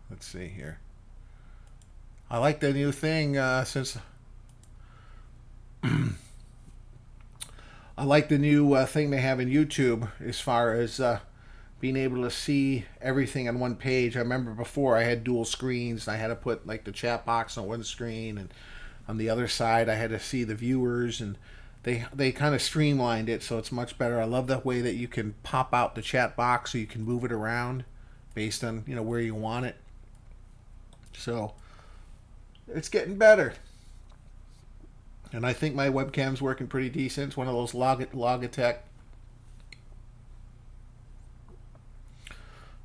Let's see here. I like the new thing since I like the new thing they have in YouTube as far as being able to see everything on one page. I remember before I had dual screens and I had to put like the chat box on one screen and on the other side I had to see the viewers, and they kind of streamlined it so it's much better. I love the way that you can pop out the chat box so you can move it around based on where you want it. So it's getting better. And I think my webcam's working pretty decent. It's one of those Logitech.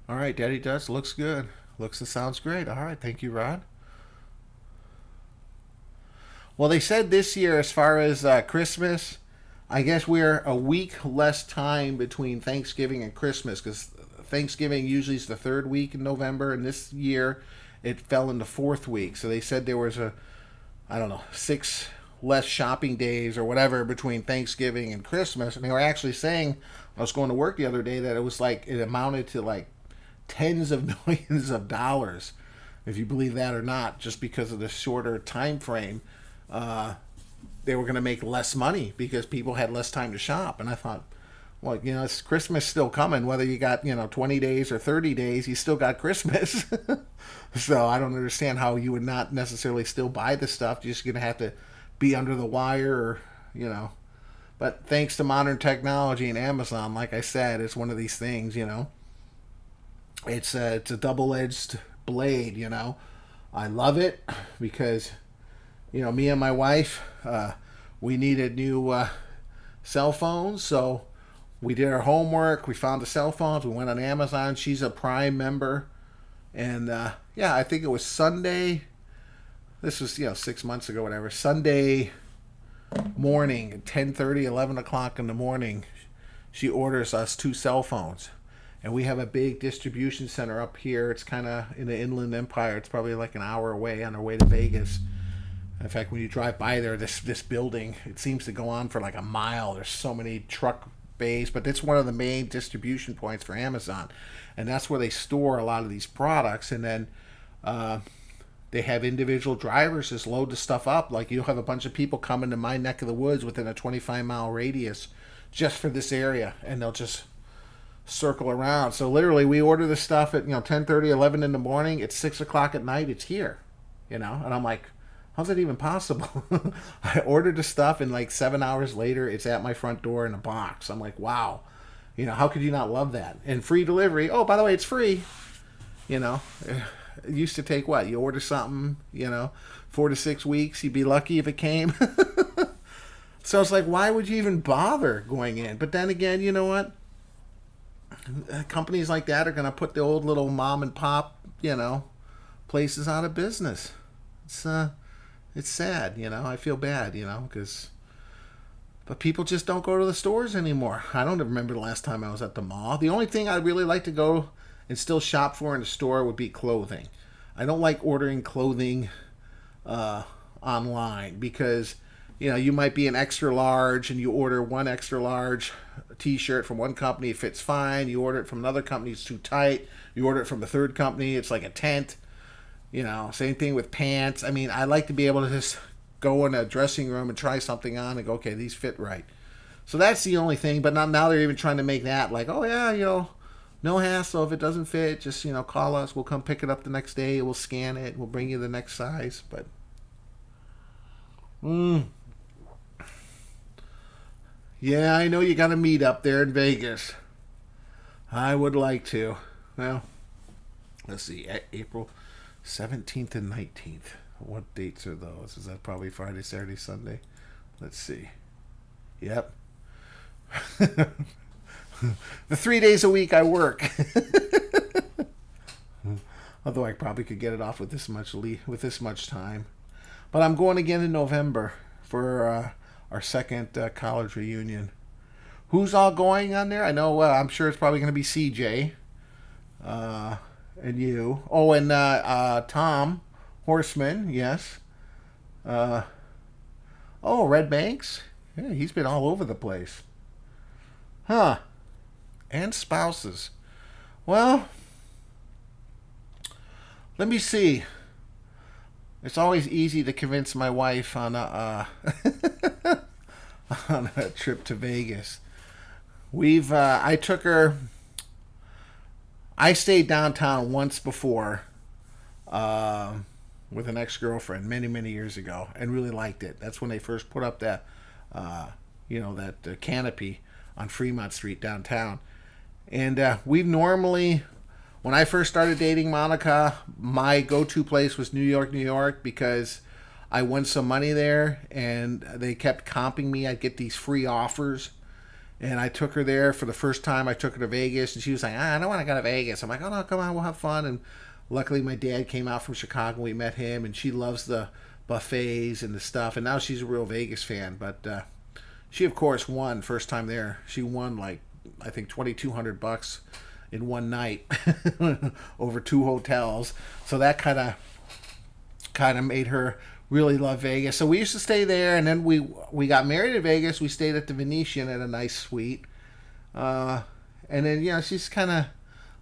All right, Daddy does. Looks good. Looks and sounds great. All right, thank you, Rod. Well, they said this year, as far as Christmas, I guess we're a week less time between Thanksgiving and Christmas, because Thanksgiving usually is the third week in November, and this year it fell in the fourth week. So they said there was I don't know, 6 less shopping days or whatever between Thanksgiving and Christmas. And they were actually saying, I was going to work the other day, that it amounted to like tens of millions of dollars, if you believe that or not, just because of the shorter time frame. They were going to make less money because people had less time to shop. And I thought, well, it's Christmas still coming, whether you got 20 days or 30 days, you still got Christmas. So I don't understand how you would not necessarily still buy the stuff. You're just going to have to be under the wire, or but thanks to modern technology and Amazon, like I said, it's one of these things. It's a double-edged blade. I love it because me and my wife, we needed new cell phones, so we did our homework. We found the cell phones. We went on Amazon. She's a Prime member, and I think it was Sunday. This was 6 months ago, whatever. Sunday morning at 10:30, 11 o'clock in the morning, she orders us 2 cell phones. And we have a big distribution center up here. It's kind of in the Inland Empire. It's probably like an hour away on our way to Vegas. In fact, when you drive by there, this building, it seems to go on for like a mile. There's so many truck bays, but it's one of the main distribution points for Amazon. And that's where they store a lot of these products. And then they have individual drivers just load the stuff up. Like you'll have a bunch of people coming to my neck of the woods within a 25-mile radius just for this area. And they'll just circle around. So literally we order the stuff at 10:30, 11 in the morning. It's 6 o'clock at night. It's here. And I'm like, how's that even possible? I ordered the stuff, and like 7 hours later, it's at my front door in a box. I'm like, wow. How could you not love that? And free delivery. Oh, by the way, it's free. It used to take what? You order something, 4 to 6 weeks. You'd be lucky if it came. So it's like, why would you even bother going in? But then again, you know what? Companies like that are going to put the old little mom and pop, places out of business. It's sad, I feel bad, but people just don't go to the stores anymore. I don't remember the last time I was at the mall. The only thing I'd really like to go and still shop for in the store would be clothing. I don't like ordering clothing online because you might be an extra large and you order one extra large t-shirt from one company, it fits fine. You order it from another company, it's too tight. You order it from a third company, it's like a tent. Same thing with pants. I mean, I like to be able to just go in a dressing room and try something on and go, okay, these fit right. So that's the only thing. But now they're even trying to make that like, oh yeah, no hassle. If it doesn't fit, just call us. We'll come pick it up the next day. We'll scan it. We'll bring you the next size. But yeah, I know you got to meet up there in Vegas. I would like to. Well, let's see, April 17th and 19th. What dates are those? Is that probably Friday, Saturday, Sunday? Let's see. Yep. The 3 days a week I work. Although I probably could get it off with this much time. But I'm going again in November for our second college reunion. Who's all going on there? I know. I'm sure it's probably going to be CJ. And you. Oh, and Tom Horseman, yes. Red Banks. Yeah, he's been all over the place. Huh. And spouses. Well, let me see. It's always easy to convince my wife on a on a trip to Vegas. I took her. I stayed downtown once before. with an ex-girlfriend many, many years ago and really liked it. That's when they first put up that, that canopy on Fremont Street downtown. And we've normally, when I first started dating Monica, my go-to place was New York, New York, because I won some money there and they kept comping me. I'd get these free offers. And I took her there for the first time. I took her to Vegas, and she was like, I don't want to go to Vegas. I'm like, oh, no, come on, we'll have fun. And luckily, my dad came out from Chicago, and we met him, and she loves the buffets and the stuff. And now she's a real Vegas fan. But she, of course, won first time there. She won, like, I think $2,200 in one night over 2 hotels. So that kind of made her really love Vegas. So we used to stay there, and then we got married in Vegas. We stayed at the Venetian at a nice suite. And then, she's kind of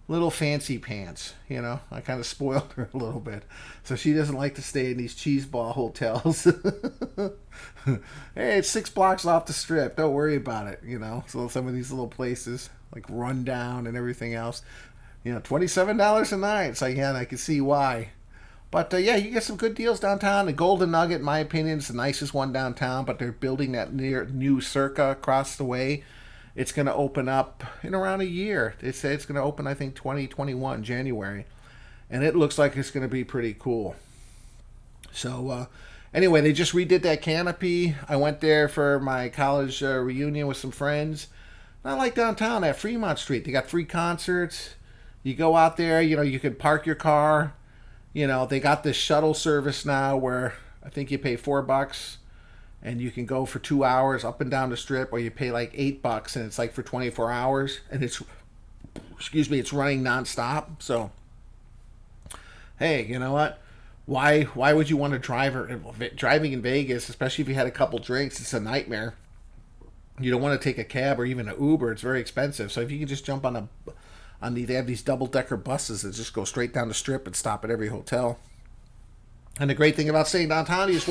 little fancy pants, I kind of spoiled her a little bit. So she doesn't like to stay in these cheeseball hotels. Hey, it's 6 blocks off the strip. Don't worry about it, So some of these little places, like Rundown and everything else, $27 a night. It's like, I can see why. But, you get some good deals downtown. The Golden Nugget, in my opinion, is the nicest one downtown, but they're building that new Circa across the way. It's going to open up in around a year. They say it's going to open, I think, 2021, January. And it looks like it's going to be pretty cool. So, anyway, they just redid that canopy. I went there for my college reunion with some friends. And I like downtown at Fremont Street. They got free concerts. You go out there, you can park your car. They got this shuttle service now where I think you pay $4 and you can go for 2 hours up and down the strip, or you pay like $8 and it's like for 24 hours and it's running nonstop. So, hey, you know what? Why would you want to driving in Vegas, especially if you had a couple drinks? It's a nightmare. You don't want to take a cab or even an Uber. It's very expensive. So if you can just jump they have these double-decker buses that just go straight down the strip and stop at every hotel. And the great thing about staying downtown, you just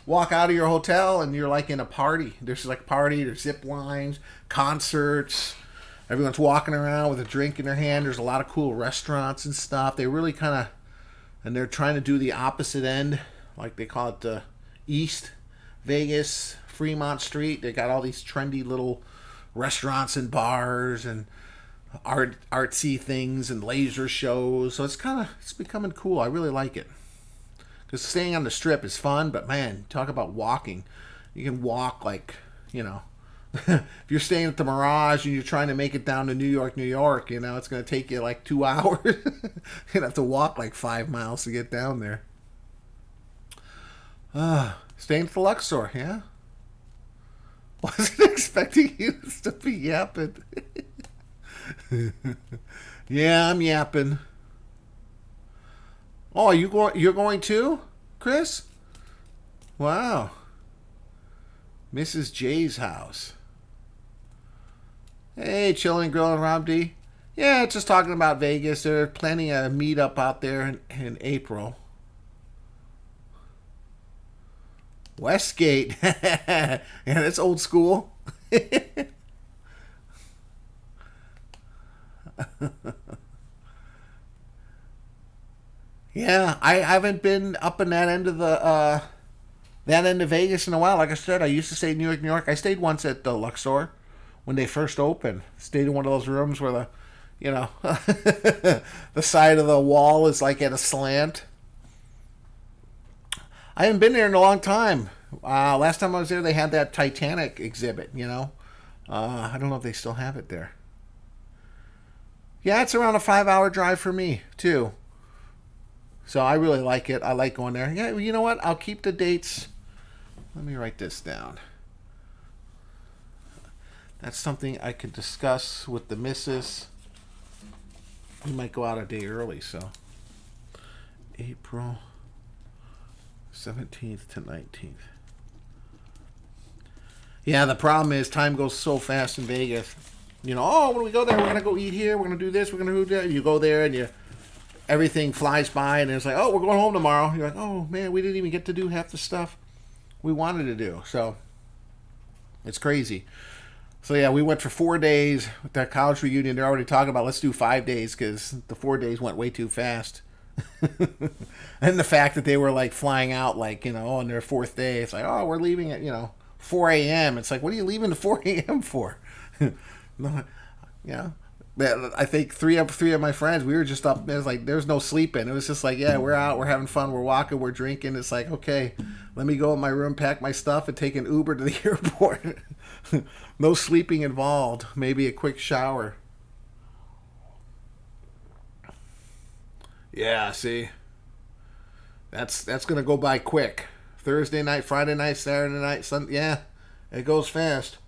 walk out of your hotel and you're like in a party. There's like party, there's zip lines, concerts. Everyone's walking around with a drink in their hand. There's a lot of cool restaurants and stuff. They really and they're trying to do the opposite end, like they call it the East Vegas, Fremont Street. They got all these trendy little restaurants and bars and artsy things and laser shows. So it's becoming cool. I really like it. Because staying on the strip is fun, but man, talk about walking. You can walk like, if you're staying at the Mirage and you're trying to make it down to New York, it's going to take you like 2 hours. You're going to have to walk like 5 miles to get down there. Staying at the Luxor, yeah? Wasn't expecting you to be yapping. Yeah, I'm yapping. Oh, you're going too, Chris? Wow. Mrs. J's house. Hey, chilling, grilling, Rob D. Yeah, just talking about Vegas. There's plenty of meetup out there in April. Westgate. Yeah, that's old school. Yeah, I haven't been up in that end of Vegas in a while. Like I said, I used to stay in New York, New York. I stayed once at the Luxor when they first opened. Stayed in one of those rooms where the side of the wall is like at a slant. I haven't been there in a long time. Last time I was there, they had that Titanic exhibit. I don't know if they still have it there. Yeah, it's around a 5-hour drive for me too. So I really like it. I like going there. Yeah, you know what? I'll keep the dates. Let me write this down. That's something I could discuss with the missus. We might go out a day early, so April 17th to 19th. Yeah, the problem is time goes so fast in Vegas. When we go there, we're going to go eat here, we're going to do this, we're going to do that. You go there and everything flies by and it's like, oh, we're going home tomorrow. You're like, oh, man, we didn't even get to do half the stuff we wanted to do. So it's crazy. So, yeah, we went for 4 days with that college reunion. They're already talking about let's do 5 days because the 4 days went way too fast. And the fact that they were like flying out like, on their fourth day, it's like, oh, we're leaving at, 4 a.m. It's like, what are you leaving at 4 a.m. for? No, yeah. I think three of my friends, we were just up. It was like there's no sleeping. It was just like, yeah, we're out, we're having fun, we're walking, we're drinking. It's like, okay, let me go in my room, pack my stuff, and take an Uber to the airport. No sleeping involved. Maybe a quick shower. Yeah, see, that's gonna go by quick. Thursday night, Friday night, Saturday night, Sunday. Yeah, it goes fast.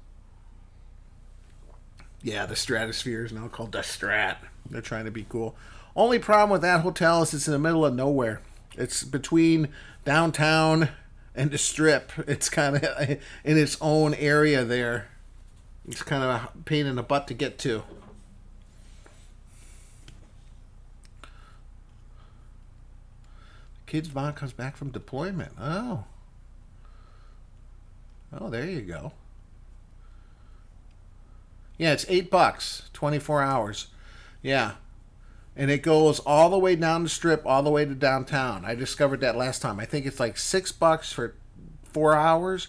Yeah, the Stratosphere is now called the Strat. They're trying to be cool. Only problem with that hotel is it's in the middle of nowhere. It's between downtown and the Strip. It's kind of in its own area there. It's kind of a pain in the butt to get to. Kid's mom comes back from deployment. Oh. Oh, there you go. Yeah, it's $8, 24 hours. Yeah. And it goes all the way down the Strip, all the way to downtown. I discovered that last time. I think it's like $6 for 4 hours,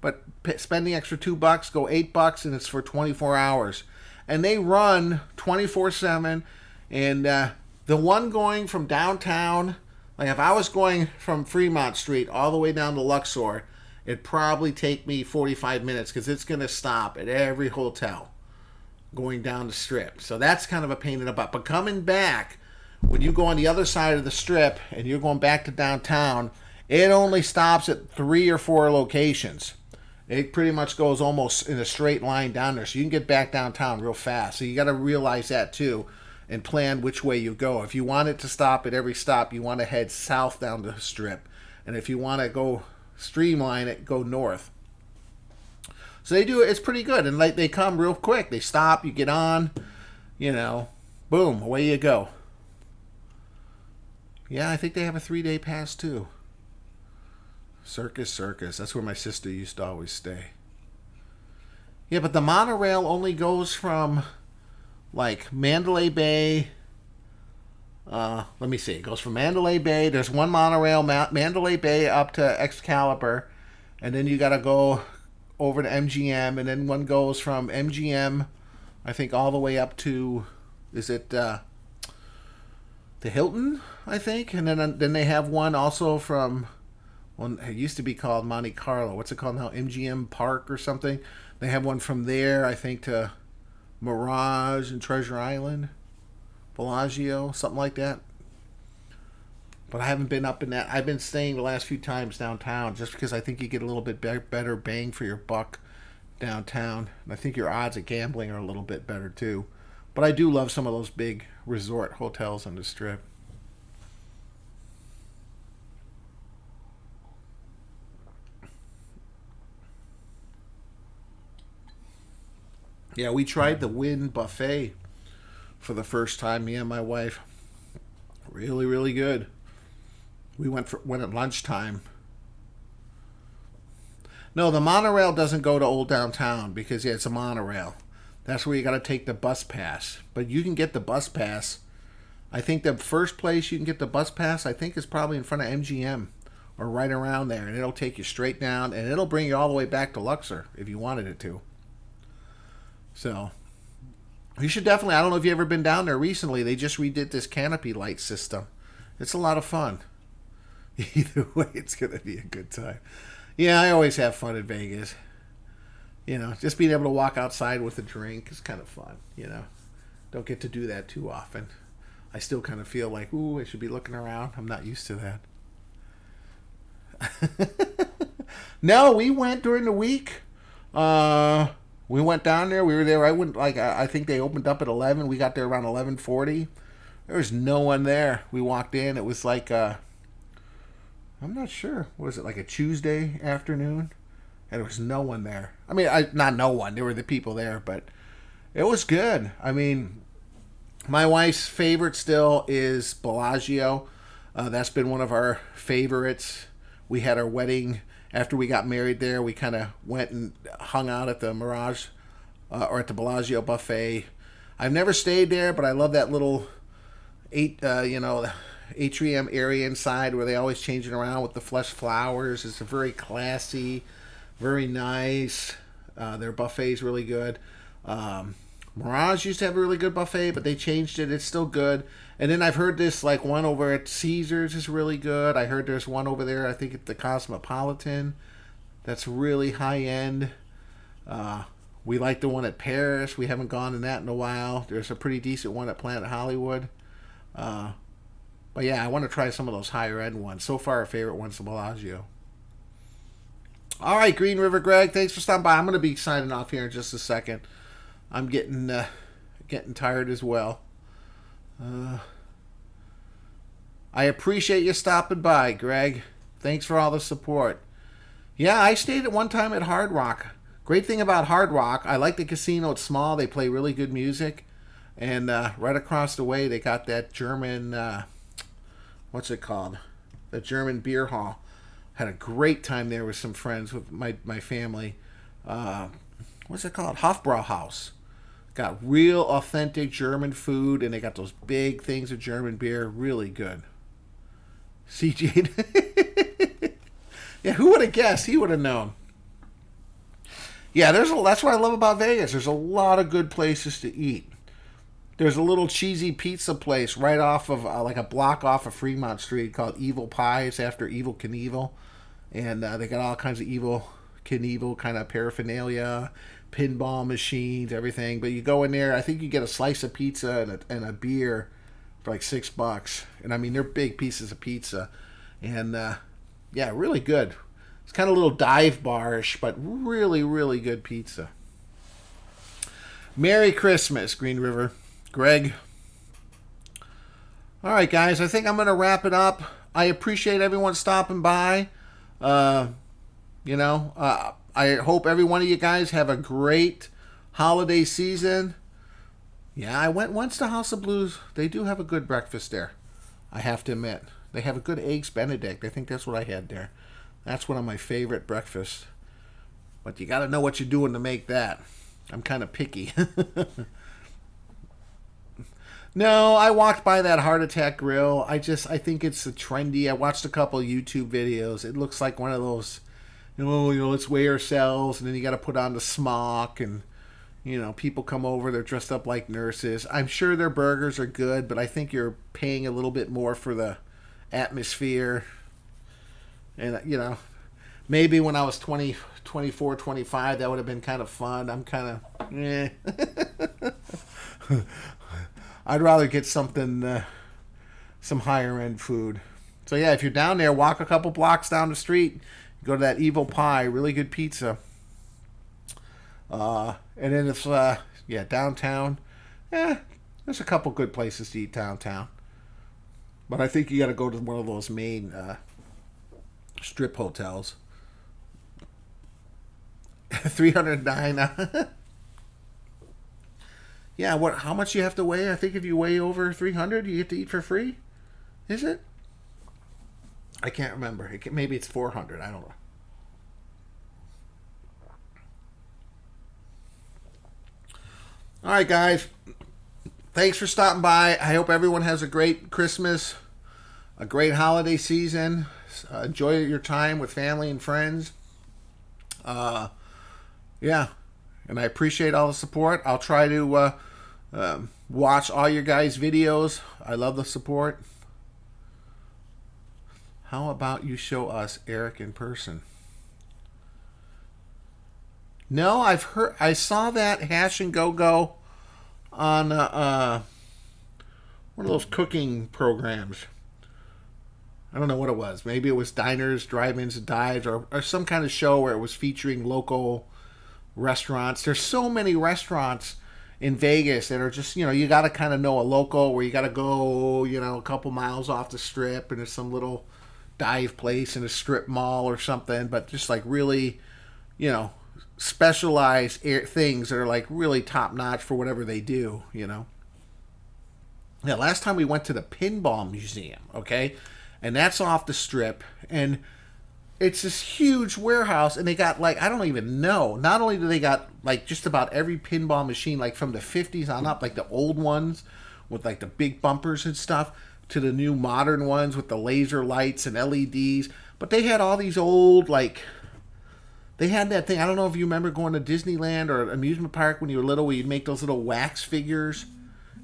but spend the extra $2, go $8, and it's for 24 hours. And they run 24/7. And the one going from downtown, like if I was going from Fremont Street all the way down to Luxor, it'd probably take me 45 minutes because it's going to stop at every hotel going down the Strip. So that's kind of a pain in the butt. But coming back, when you go on the other side of the Strip and you're going back to downtown, it only stops at 3 or 4 locations. It pretty much goes almost in a straight line down there. So you can get back downtown real fast. So you got to realize that too and plan which way you go. If you want it to stop at every stop, you want to head south down the Strip. And if you want to go streamline it, go north. So they do it. It's pretty good, and like they come real quick. They stop. You get on, boom, away you go. Yeah, I think they have a 3-day pass too. Circus. That's where my sister used to always stay. Yeah, but the monorail only goes from like Mandalay Bay. Let me see. It goes from Mandalay Bay. There's one monorail, Mandalay Bay up to Excalibur, and then you got to go over to MGM, and then one goes from MGM, I think, all the way up to, is it the Hilton, I think, and then they have one also from, one it used to be called Monte Carlo. What's it called now? MGM Park or something. They have one from there, I think, to Mirage and Treasure Island, Bellagio, something like that. But I haven't been up in that. I've been staying the last few times downtown just because I think you get a little bit better bang for your buck downtown. And I think your odds of gambling are a little bit better too. But I do love some of those big resort hotels on the Strip. Yeah, we tried the Wynn buffet for the first time, me and my wife. Really, really good. We went at lunchtime. No, the monorail doesn't go to Old Downtown because, yeah, it's a monorail. That's where you got to take the bus pass. But you can get the bus pass. I think the first place you can get the bus pass, I think, is probably in front of MGM or right around there. And it'll take you straight down, and it'll bring you all the way back to Luxor if you wanted it to. So, you should definitely, I don't know if you've ever been down there recently. They just redid this canopy light system. It's a lot of fun. Either way, it's going to be a good time. Yeah, I always have fun in Vegas. Just being able to walk outside with a drink is kind of fun, Don't get to do that too often. I still kind of feel like, ooh, I should be looking around. I'm not used to that. No, we went during the week. We went down there. We were there. I think they opened up at 11. We got there around 11:40. There was no one there. We walked in. It was like I'm not sure. What was it, like a Tuesday afternoon? And there was no one there. I mean, not no one. There were the people there, but it was good. I mean, my wife's favorite still is Bellagio. That's been one of our favorites. We had our wedding after we got married there. We kind of went and hung out at the Mirage or at the Bellagio buffet. I've never stayed there, but I love that little atrium area inside where they always change it around with the flush flowers. It's a very classy, very nice. Their buffet is really good. Mirage used to have a really good buffet, but they changed it. It's still good. And then I've heard this like one over at Caesars is really good. I heard there's one over there, I think at the Cosmopolitan, that's really high end. We like the one at Paris. We haven't gone in that in a while. There's a pretty decent one at Planet Hollywood. But yeah, I want to try some of those higher end ones. So far, our favorite one's the Bellagio. All right, Green River Greg, thanks for stopping by. I'm going to be signing off here in just a second. I'm getting tired as well. I appreciate you stopping by, Greg. Thanks for all the support. Yeah, I stayed at one time at Hard Rock. Great thing about Hard Rock, I like the casino. It's small. They play really good music. And right across the way, they got that German, what's it called? The German beer hall. Had a great time there with some friends, with my family. What's it called? Hofbrauhaus. Got real authentic German food, and they got those big things of German beer. Really good. CJ. Yeah, who would have guessed? He would have known. Yeah, that's what I love about Vegas. There's a lot of good places to eat. There's a little cheesy pizza place right off of, like a block off of Fremont Street called Evil Pie. It's after Evil Knievel. And they got all kinds of Evil Knievel kind of paraphernalia, pinball machines, everything. But you go in there, I think you get a slice of pizza and a beer for like $6. And I mean, they're big pieces of pizza. And yeah, really good. It's kind of a little dive bar-ish, but really, really good pizza. Merry Christmas, Green River. Greg. All right, guys, I think I'm going to wrap it up. I appreciate everyone stopping by. I hope every one of you guys have a great holiday season. Yeah, I went once to House of Blues. They do have a good breakfast there, I have to admit. They have a good Eggs Benedict. I think that's what I had there. That's one of my favorite breakfasts. But you got to know what you're doing to make that. I'm kind of picky. No, I walked by that Heart Attack Grill. I think it's trendy. I watched a couple of YouTube videos. It looks like one of those, let's weigh ourselves, and then you got to put on the smock, and, people come over, they're dressed up like nurses. I'm sure their burgers are good, but I think you're paying a little bit more for the atmosphere. And, maybe when I was 20, 24, 25, that would have been kind of fun. I'm kind of, I'd rather get something, some higher end food. So yeah, if you're down there, walk a couple blocks down the street, go to that Evil Pie, really good pizza. And then it's, downtown. There's a couple good places to eat downtown. But I think you got to go to one of those main strip hotels. 309. Yeah, how much you have to weigh? I think if you weigh over 300, you get to eat for free. Is it? I can't remember. Maybe it's 400. I don't know. All right, guys. Thanks for stopping by. I hope everyone has a great Christmas, a great holiday season. Enjoy your time with family and friends. Yeah. And I appreciate all the support. I'll try to watch all your guys' videos. I love the support. How about you show us Eric in person? No, I saw that Hash and Go on one of those cooking programs. I don't know what it was. Maybe it was Diners, Drive-Ins, and Dives, or some kind of show where it was featuring local restaurants. There's so many restaurants in Vegas that are just, you got to kind of know a local, where you got to go, a couple miles off the strip, and there's some little dive place in a strip mall or something, but just like really, specialized things that are like really top notch for whatever they do, Yeah, last time we went to the Pinball Museum, okay? And that's off the strip, and it's this huge warehouse, and they got like, I don't even know. Not only do they got like just about every pinball machine, like from the 50s on up, like the old ones with like the big bumpers and stuff, to the new modern ones with the laser lights and LEDs. But they had all these old, like, they had that thing. I don't know if you remember going to Disneyland or an amusement park when you were little, where you'd make those little wax figures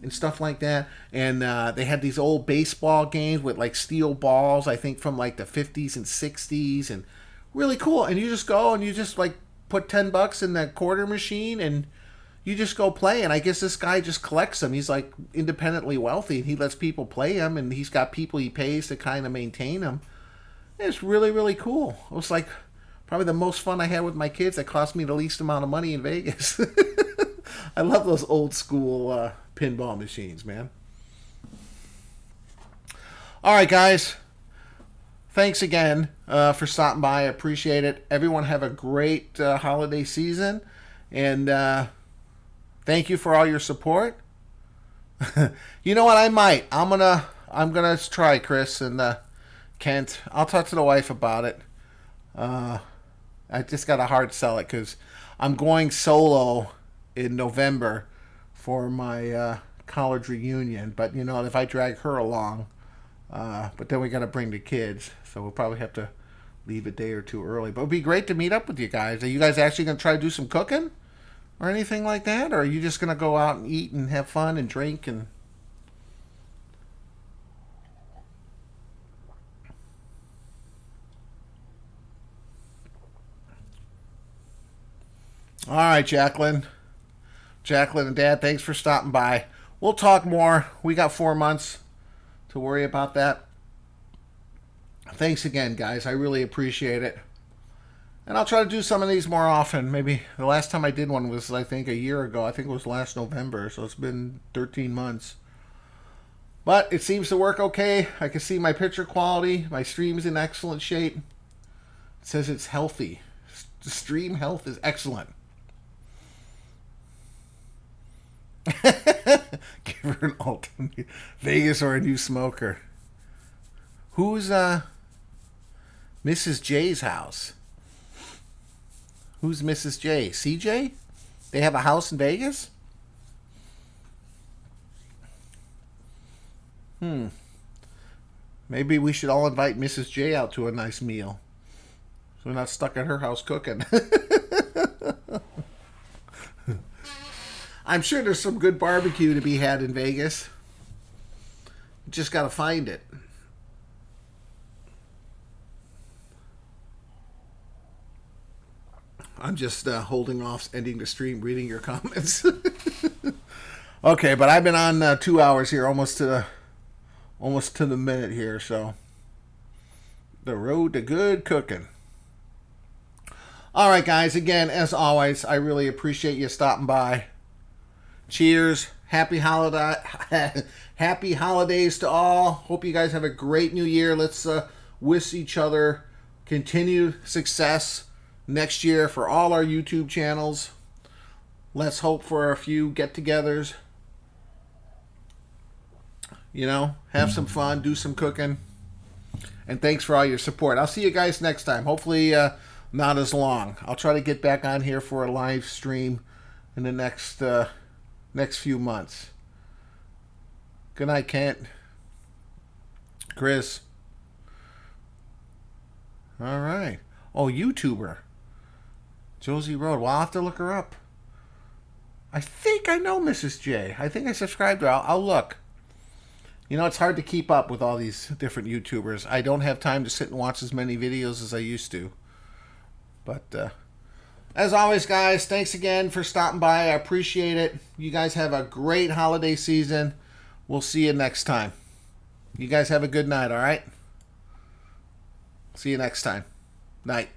and stuff like that. And they had these old baseball games with like steel balls, I think from like the 50s and 60s, and really cool. And you just go and you just like put $10 in the quarter machine and you just go play. And I guess this guy just collects them. He's like independently wealthy and he lets people play them, and he's got people he pays to kind of maintain them. It's really, really cool. It was like probably the most fun I had with my kids. That cost me the least amount of money in Vegas. I love those old school pinball machines, man. All right, guys. Thanks again for stopping by. I appreciate it. Everyone have a great holiday season. And thank you for all your support. You know what? I'm gonna try, Chris and Kent. I'll talk to the wife about it. I just got to hard sell it because I'm going solo in November for my college reunion. But, you know, if I drag her along, but then we got to bring the kids. So we'll probably have to leave a day or two early. But it would be great to meet up with you guys. Are you guys actually going to try to do some cooking or anything like that? Or are you just going to go out and eat and have fun and drink and... All right, Jacqueline and Dad, thanks for stopping by. We'll talk more. We got 4 months to worry about that. Thanks again, guys. I really appreciate it. And I'll try to do some of these more often. Maybe the last time I did one was, I think, a year ago. I think it was last November, so it's been 13 months. But it seems to work okay. I can see my picture quality. My stream's in excellent shape. It says it's healthy. The stream health is excellent. Give her an alternate Vegas or a new smoker. Who's Mrs. J's house? Who's Mrs. J? CJ? They have a house in Vegas? Maybe we should all invite Mrs. J out to a nice meal, so we're not stuck at her house cooking. I'm sure there's some good barbecue to be had in Vegas. Just got to find it. I'm just holding off ending the stream, reading your comments. Okay, but I've been on 2 hours here, almost to the minute here, so the road to good cooking. All right, guys. Again, as always, I really appreciate you stopping by. Cheers. Happy holidays to all. Hope you guys have a great new year. Let's wish each other continued success next year for all our YouTube channels. Let's hope for a few get-togethers. You know, have some fun, do some cooking. And thanks for all your support. I'll see you guys next time. Hopefully not as long. I'll try to get back on here for a live stream in the next few months. Good night, Kent. Chris. All right. Oh, YouTuber. Josie Road. Well, I'll have to look her up. I think I know Mrs. J. I think I subscribed to her. I'll look. You know, it's hard to keep up with all these different YouTubers. I don't have time to sit and watch as many videos as I used to. But, as always, guys, thanks again for stopping by. I appreciate it. You guys have a great holiday season. We'll see you next time. You guys have a good night, all right? See you next time. Night.